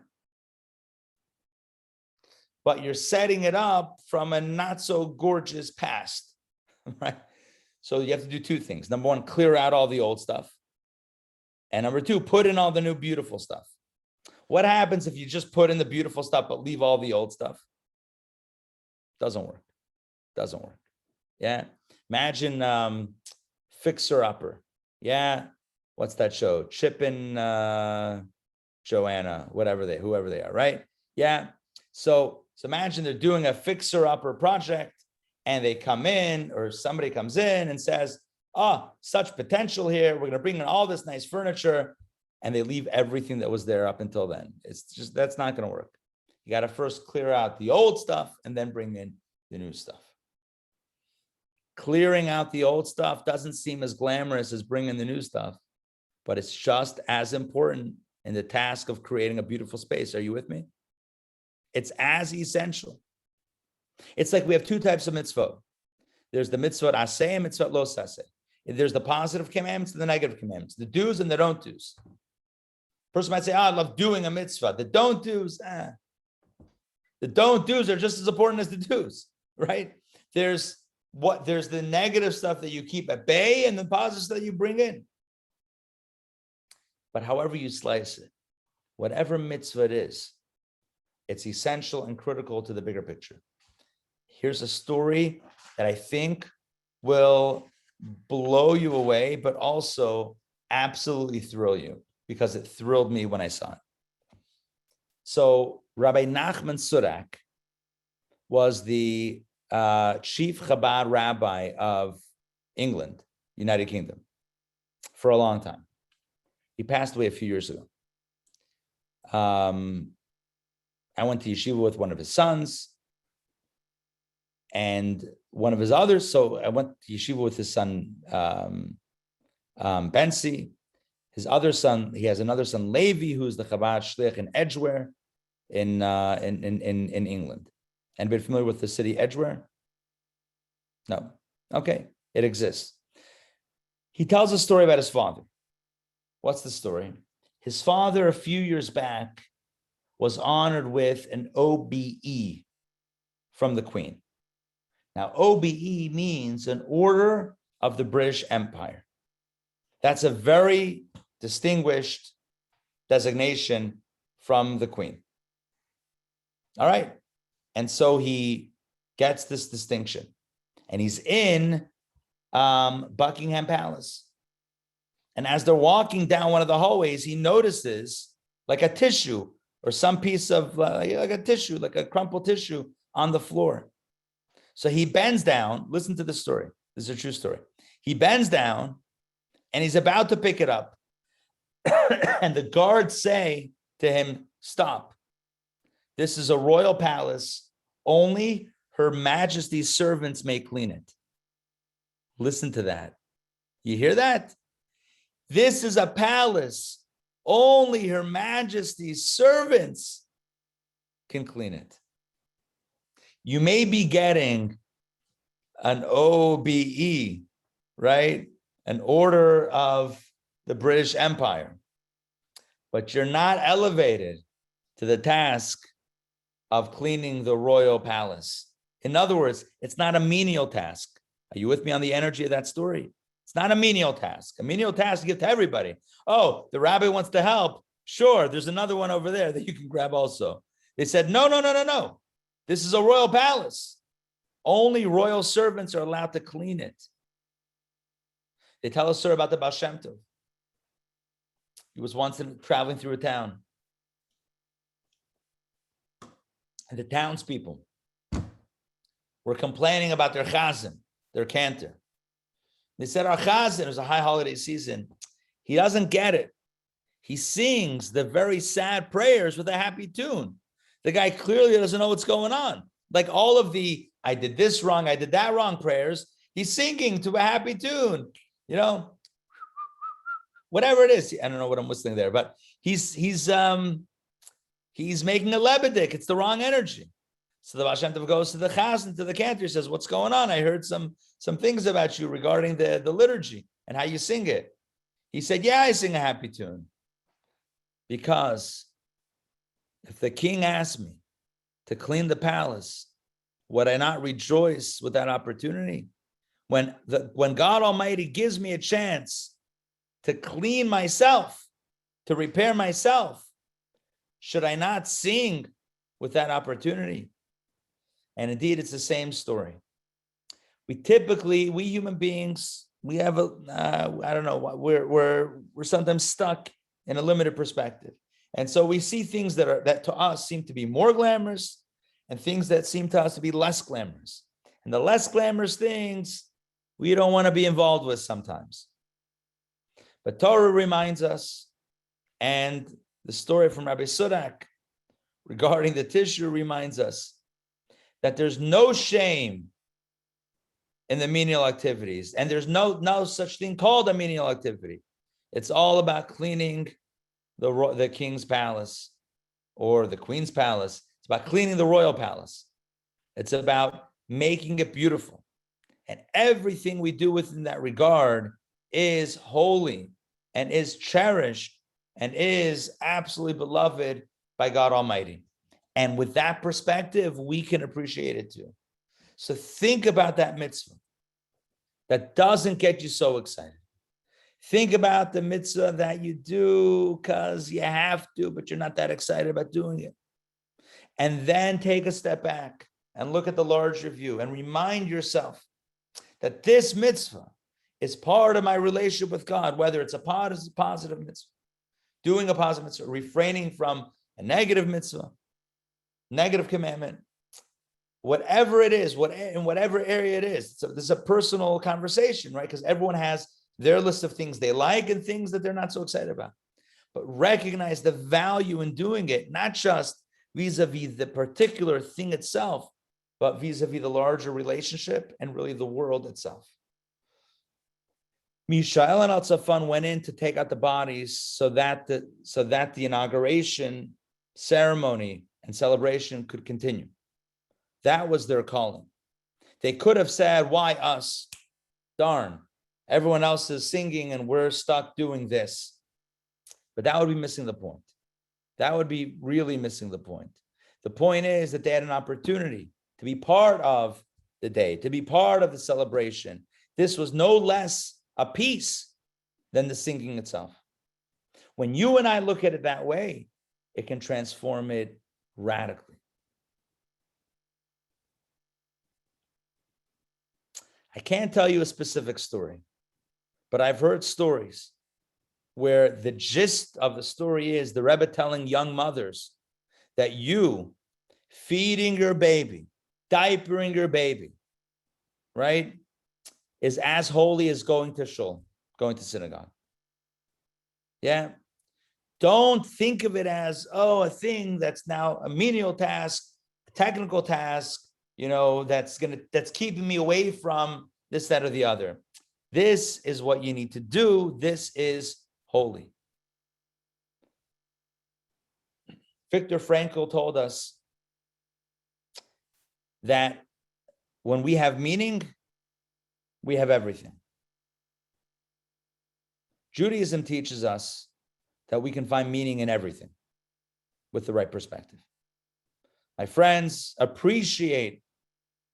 But you're setting it up from a not so gorgeous past, right? So you have to do two things. Number one, clear out all the old stuff. And number two, put in all the new beautiful stuff. What happens if you just put in the beautiful stuff, but leave all the old stuff? Doesn't work. Doesn't work. Yeah. Imagine Fixer Upper. Yeah. What's that show? Chip and Joanna, whoever they are, right? Yeah. So imagine they're doing a Fixer Upper project and they come in, or somebody comes in and says, oh, such potential here. We're going to bring in all this nice furniture. And they leave everything that was there up until then. It's just, that's not going to work. You got to first clear out the old stuff and then bring in the new stuff. Clearing out the old stuff doesn't seem as glamorous as bringing the new stuff, but it's just as important in the task of creating a beautiful space. Are you with me? It's as essential. It's like we have two types of mitzvot. There's the mitzvot aseh and mitzvot lo saseh. There's the positive commandments and the negative commandments, the do's and the don't do's. Person might say, oh, I love doing a mitzvah. The don't do's, The don't do's are just as important as the do's, right? There's the negative stuff that you keep at bay and the positive stuff that you bring in. But however you slice it, whatever mitzvah it is, it's essential and critical to the bigger picture. Here's a story that I think will blow you away, but also absolutely thrill you, because it thrilled me when I saw it. So Rabbi Nachman Surak was the chief Chabad rabbi of England, United Kingdom, for a long time. He passed away a few years ago. I went to yeshiva with one of his sons and one of his others. So I went to yeshiva with his son, Bensi. His other son, he has another son, Levi, who's the Chabad shliach in Edgware in England. Anybody familiar with the city Edgware? No. Okay, it exists. He tells a story about his father. What's the story? His father, a few years back, was honored with an OBE from the Queen. Now, OBE means an Order of the British Empire. That's a very distinguished designation from the Queen. All right. And so he gets this distinction. And he's in Buckingham Palace. And as they're walking down one of the hallways, he notices like a tissue or some piece of like a tissue, like a crumpled tissue on the floor. So he bends down. Listen to the story. This is a true story. He bends down and he's about to pick it up. And the guards say to him, stop. This is a royal palace. Only Her Majesty's servants may clean it. Listen to that. You hear that? This is a palace. Only Her Majesty's servants can clean it. You may be getting an OBE, right? An Order of the British Empire, but you're not elevated to the task of cleaning the royal palace. In other words, it's not a menial task. Are you with me on the energy of that story? It's not a menial task. A menial task you give to everybody. Oh, the rabbi wants to help. Sure, there's another one over there that you can grab also. They said, no. This is a royal palace. Only royal servants are allowed to clean it. They tell a story about the Baal Shem Tov. He was once traveling through a town. And the townspeople were complaining about their chazan, their cantor. They said, our chazan, it was a high holiday season, he doesn't get it. He sings the very sad prayers with a happy tune. The guy clearly doesn't know what's going on. Like all of the, I did this wrong, I did that wrong prayers, he's singing to a happy tune, you know, whatever it is. I don't know what I'm whistling there, but he's making a lebedik. It's the wrong energy. So the Baal Shem Tov goes to the chazan, to the cantor, says, what's going on? I heard some things about you regarding the liturgy and how you sing it. He said, yeah, I sing a happy tune. Because if the king asked me to clean the palace, would I not rejoice with that opportunity? When God Almighty gives me a chance to clean myself, to repair myself, should I not sing with that opportunity? And indeed, it's the same story. We human beings, we have I don't know, we're sometimes stuck in a limited perspective. And so we see things that to us seem to be more glamorous and things that seem to us to be less glamorous. And the less glamorous things, we don't want to be involved with sometimes. But Torah reminds us, and the story from Rabbi Sudak regarding the tissue reminds us that there's no shame in the menial activities, and there's no such thing called a menial activity. It's all about cleaning the king's palace or the queen's palace. It's about cleaning the royal palace. It's about making it beautiful. And everything we do within that regard is holy and is cherished and is absolutely beloved by God Almighty. And with that perspective, we can appreciate it too. So think about that mitzvah that doesn't get you so excited. Think about the mitzvah that you do because you have to, but you're not that excited about doing it. And then take a step back and look at the larger view and remind yourself that this mitzvah is part of my relationship with God, whether it's a positive mitzvah, doing a positive mitzvah, refraining from a negative mitzvah, negative commandment, whatever it is, in whatever area it is. So this is a personal conversation, right? Because everyone has their list of things they like and things that they're not so excited about. But recognize the value in doing it, not just vis-a-vis the particular thing itself, but vis-a-vis the larger relationship and really the world itself. Mishael and Al-Tzafan went in to take out the bodies so that the inauguration ceremony and celebration could continue. That was their calling. They could have said, why us? Darn, everyone else is singing and we're stuck doing this. But that would be missing the point. That would be really missing the point. The point is that they had an opportunity to be part of the day, to be part of the celebration. This was no less a piece than the singing itself. When you and I look at it that way, it can transform it radically. I can't tell you a specific story, but I've heard stories where the gist of the story is the Rebbe telling young mothers that you feeding your baby, diapering your baby, right, is as holy as going to shul, going to synagogue. Yeah. Don't think of it as, a thing that's now a menial task, a technical task, that's keeping me away from this, that, or the other. This is what you need to do. This is holy. Viktor Frankl told us that when we have meaning, we have everything. Judaism teaches us that we can find meaning in everything with the right perspective. My friends, appreciate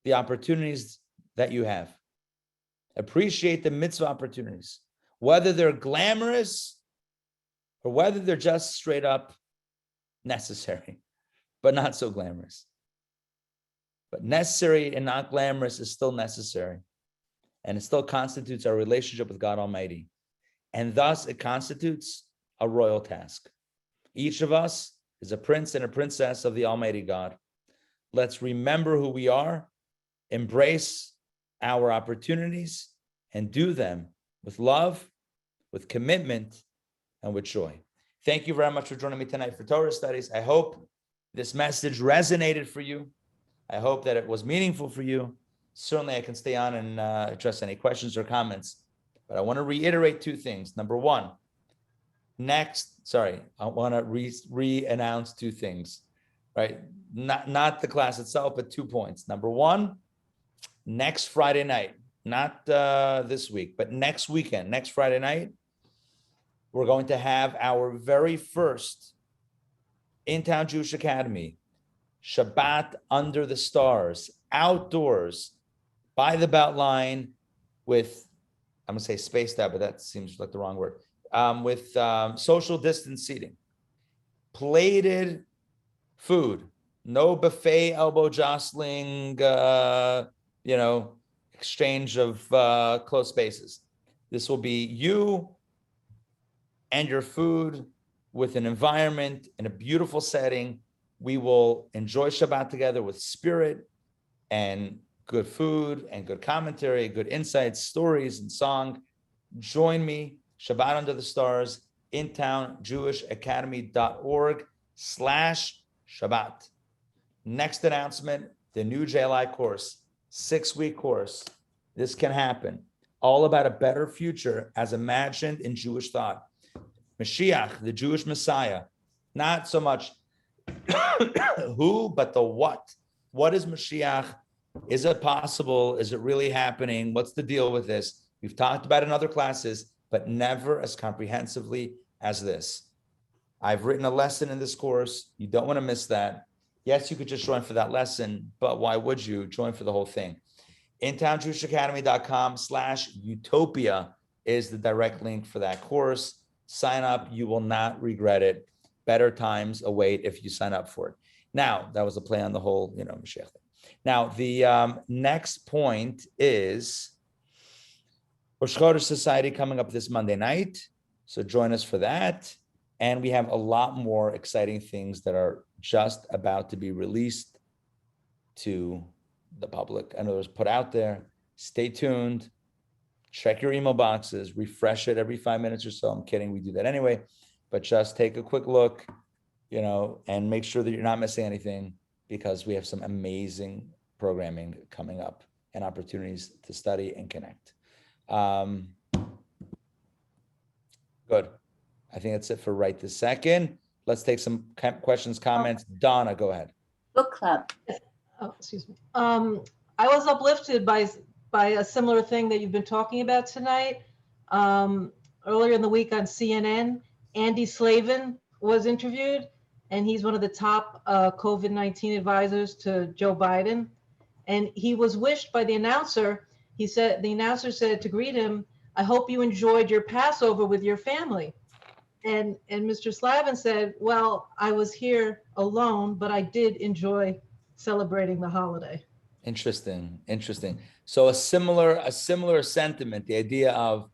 the opportunities that you have. Appreciate the mitzvah opportunities, whether they're glamorous or whether they're just straight up necessary, but not so glamorous. But necessary and not glamorous is still necessary. And it still constitutes our relationship with God Almighty. And thus it constitutes a royal task. Each of us is a prince and a princess of the Almighty God. Let's remember who we are, embrace our opportunities, and do them with love, with commitment, and with joy. Thank you very much for joining me tonight for Torah studies. I hope this message resonated for you. I hope that it was meaningful for you. Certainly, I can stay on and address any questions or comments. But I want to reiterate two things. Number one, I want to re-announce two things. right? Not the class itself, but 2 points. Number one, next Friday night, not this week, but next weekend, next Friday night, we're going to have our very first Intown Jewish Academy, Shabbat under the stars, outdoors, by the Beltline, with, I'm gonna say spaced out, but that seems like the wrong word, with social distance seating, plated food, no buffet elbow jostling, exchange of close spaces. This will be you and your food with an environment in a beautiful setting. We will enjoy Shabbat together with spirit and good food and good commentary, good insights, stories, and song. Join me, Shabbat under the stars, intownjewishacademy.org/Shabbat. Next announcement, the new JLI course, 6-week course. This can happen. All about a better future as imagined in Jewish thought. Mashiach, the Jewish Messiah, not so much who, but the what. What is Mashiach? Is it possible? Is it really happening? What's the deal with this? We've talked about it in other classes, but never as comprehensively as this. I've written a lesson in this course. You don't want to miss that. Yes, you could just join for that lesson, but why would you join for the whole thing? IntownJewishAcademy.com/utopia is the direct link for that course. Sign up. You will not regret it. Better times await if you sign up for it. Now, that was a play on the whole, Mashiach. Now, the next point is Rosh Chodesh Society coming up this Monday night. So join us for that. And we have a lot more exciting things that are just about to be released to the public. I know there's put out there. Stay tuned. Check your email boxes. Refresh it every 5 minutes or so. I'm kidding. We do that anyway. But just take a quick look, and make sure that you're not missing anything, because we have some amazing programming coming up and opportunities to study and connect. Good. I think that's it for right this second. Let's take some questions, comments. Donna, go ahead. Book club. Oh, excuse me. I was uplifted by a similar thing that you've been talking about tonight. Earlier in the week on CNN, Andy Slavin was interviewed, and he's one of the top COVID-19 advisors to Joe Biden. And he was wished by the announcer. The announcer said to greet him, "I hope you enjoyed your Passover with your family." And Mr. Slavin said, "Well, I was here alone, but I did enjoy celebrating the holiday." Interesting. So a similar sentiment, the idea of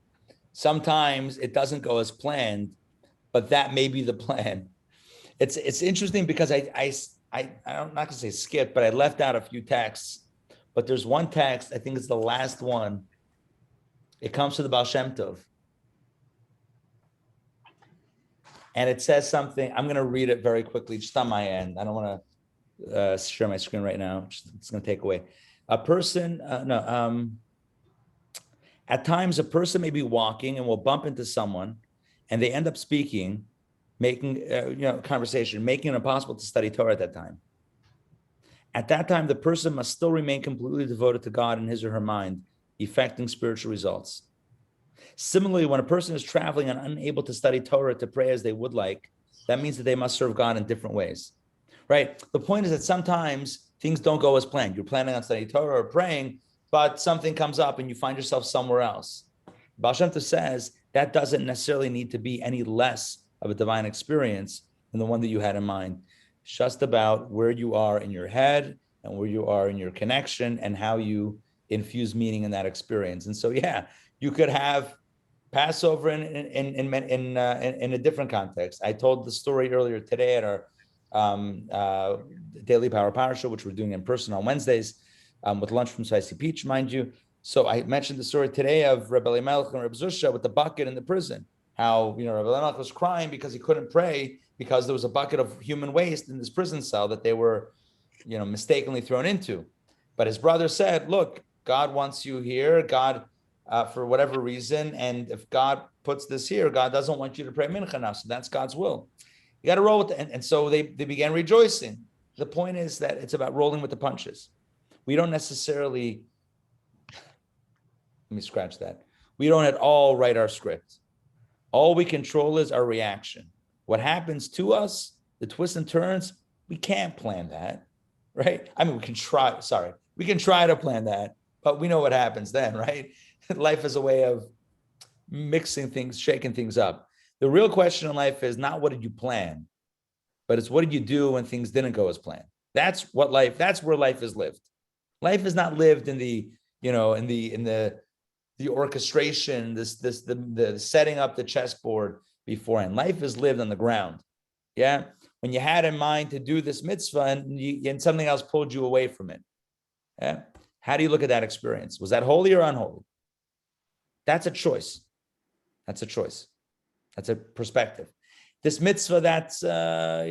sometimes it doesn't go as planned, but that may be the plan. It's interesting because I'm not gonna say skip, but I left out a few texts. But there's one text, I think it's the last one. It comes to the Baal Shem Tov. And it says something. I'm gonna read it very quickly, just on my end. I don't want to share my screen right now. It's gonna take away. At times, a person may be walking and will bump into someone, and they end up speaking, making conversation, making it impossible to study Torah at that time. At that time, the person must still remain completely devoted to God in his or her mind, effecting spiritual results. Similarly, when a person is traveling and unable to study Torah to pray as they would like, that means that they must serve God in different ways, right? The point is that sometimes things don't go as planned. You're planning on studying Torah or praying, but something comes up and you find yourself somewhere else. Baal Shem Tov says that doesn't necessarily need to be any less of a divine experience than the one that you had in mind. It's just about where you are in your head and where you are in your connection and how you infuse meaning in that experience. And so, you could have Passover in a different context. I told the story earlier today at our Daily Power Parsha, which we're doing in person on Wednesdays, with lunch from Spicy Peach, mind you. So I mentioned the story today of Rabbi Elimelech and Rabbi Zusha with the bucket in the prison. How Rabbi Elimelech was crying because he couldn't pray because there was a bucket of human waste in this prison cell that they were, mistakenly thrown into. But his brother said, "Look, God wants you here. God, for whatever reason, and if God puts this here, God doesn't want you to pray mincha now. So that's God's will. You got to roll with it." And so they began rejoicing. The point is that it's about rolling with the punches. We don't necessarily, let me scratch that. We don't at all write our script. All we control is our reaction. What happens to us, the twists and turns, we can't plan that, right? I mean, we can try to plan that, but we know what happens then, right? Life is a way of mixing things, shaking things up. The real question in life is not what did you plan, but it's what did you do when things didn't go as planned. That's where life is lived. Life is not lived in the orchestration, the setting up the chessboard beforehand. Life is lived on the ground. Yeah. When you had in mind to do this mitzvah and something else pulled you away from it. Yeah. How do you look at that experience? Was that holy or unholy? That's a choice. That's a choice. That's a perspective. This mitzvah, that's a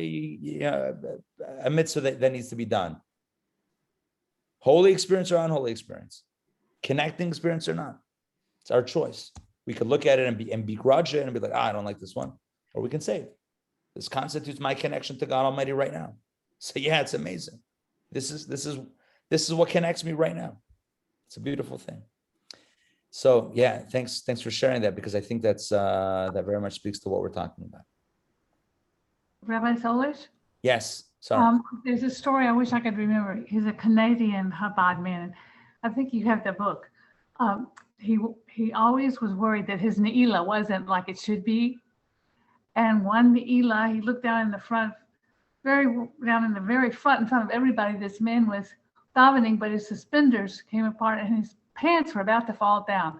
mitzvah that needs to be done. Holy experience or unholy experience? Connecting experience or not? It's our choice. We could look at it and begrudge it and be like, I don't like this one. Or we can say, this constitutes my connection to God Almighty right now. So yeah, it's amazing. This is what connects me right now. It's a beautiful thing. So yeah, thanks for sharing that, because I think that very much speaks to what we're talking about. Rabbi Sollish? Yes. Sorry. There's a story I wish I could remember. He's a Canadian Chabad man. I think you have the book. He always was worried that his ne'ilah wasn't like it should be. And one ne'ilah, he looked down in the front, down in the very front, in front of everybody. This man was davening, but his suspenders came apart and his pants were about to fall down.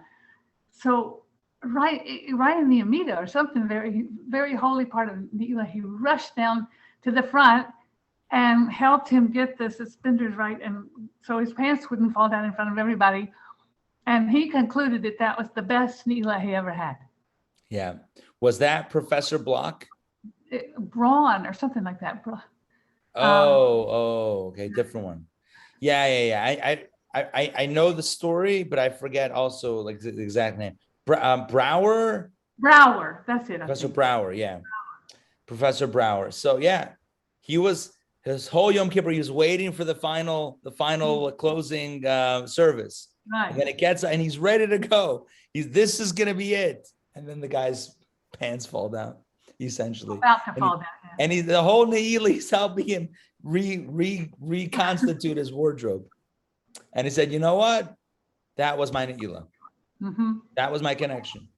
So right in the Amida or something, very, very holy part of ne'ilah, he rushed down to the front and helped him get the suspenders right, and so his pants wouldn't fall down in front of everybody. And he concluded that that was the best ne'ilah he ever had. Yeah. Was that Professor Block? Braun or something like that. Okay, different one. Yeah. I know the story, but I forget also like the exact name. Brower, that's it. Professor Brower, yeah. Professor Brower. So yeah, he was his whole Yom Kippur, he was waiting for the final closing service. Right. And then it gets, and he's ready to go. This is gonna be it. And then the guy's pants fall down, essentially. About to fall down. Yeah. And the whole ne'ilah is helping him reconstitute his wardrobe. And he said, you know what? That was my ne'ilah. Mm-hmm. That was my connection.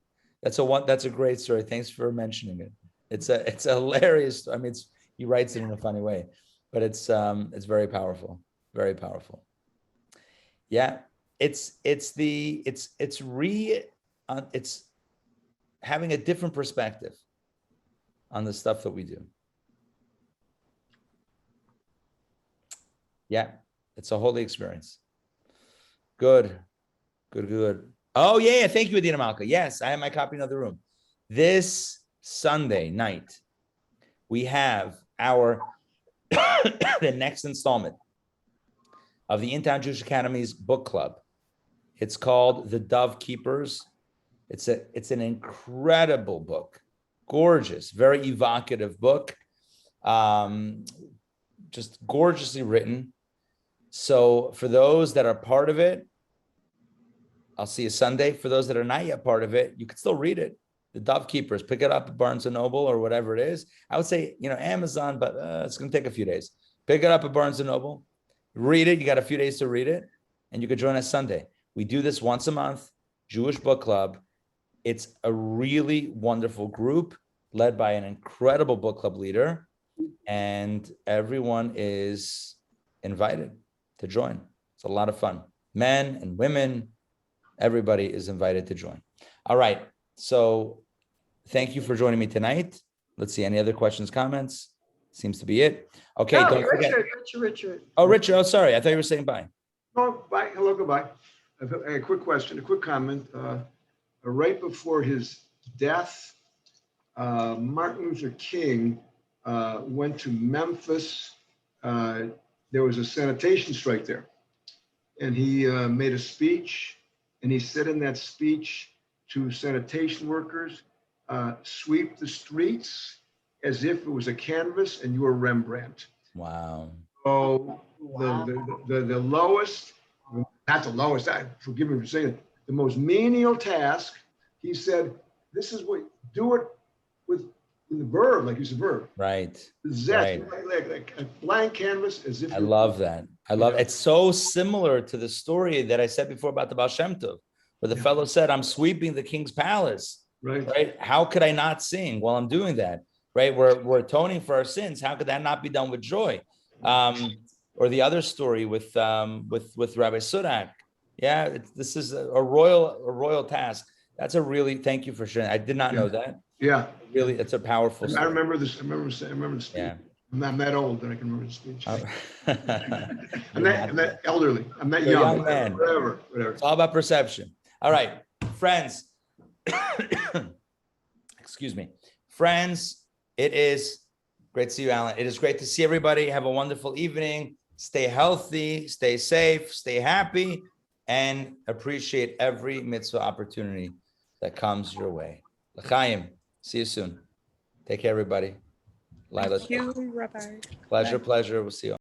That's a great story. Thanks for mentioning it. It's a hilarious. I mean, he writes it in a funny way, but it's very powerful. Very powerful. Yeah, it's having a different perspective on the stuff that we do. Yeah, it's a holy experience. Good. Oh yeah, thank you, Adina Malka. Yes, I have my copy in the other room. This Sunday night, we have our the next installment of the Intown Jewish Academy's book club. It's called The Dove Keepers. It's an incredible book, gorgeous, very evocative book, just gorgeously written. So for those that are part of it, I'll see you Sunday. For those that are not yet part of it, you can still read it. The Dove Keepers, pick it up at Barnes & Noble or whatever it is. I would say, Amazon, but it's going to take a few days. Pick it up at Barnes & Noble, read it. You got a few days to read it, and you could join us Sunday. We do this once a month, Jewish book club. It's a really wonderful group led by an incredible book club leader, and everyone is invited to join. It's a lot of fun. Men and women, everybody is invited to join. All right. So thank you for joining me tonight. Let's see. Any other questions, comments? Seems to be it. Okay. Oh, don't forget. Richard. Oh, Richard. Oh, sorry. I thought you were saying bye. Oh, bye. Hello, goodbye. A quick question, a quick comment. Right before his death, Martin Luther King went to Memphis. There was a sanitation strike there. And he made a speech, and he said in that speech to sanitation workers, sweep the streets as if it was a canvas and you were Rembrandt. Wow. So Wow. the lowest, not the lowest, forgive me for saying it, the most menial task, he said, this is what, do it with the verb, like you said, verb. Right. Zest, Right. like a blank canvas, as if I you're- love that. I love Yeah. it's so similar to the story that I said before about the Baal Shem Tov, where the Yeah. fellow said, I'm sweeping the king's palace. Right. Right? How could I not sing while I'm doing that? Right? We're atoning for our sins. How could that not be done with joy? Or the other story with Rabbi Sudak. Yeah, this is a royal task. That's a really, thank you for sharing. I did not know that. Yeah. Really, it's a powerful I story. remember this. I remember the speech. Yeah. I'm that old that I can remember the speech. I'm You're that elderly. I'm that You're a young. young man. Whatever. It's all about perception. All right, friends. Excuse me. Friends, it is great to see you, Alan. It is great to see everybody. Have a wonderful evening. Stay healthy, stay safe, stay happy, and appreciate every mitzvah opportunity that comes your way. L'chaim. See you soon. Take care, everybody. Lila. Thank you, Rabbi. Pleasure. We'll see you.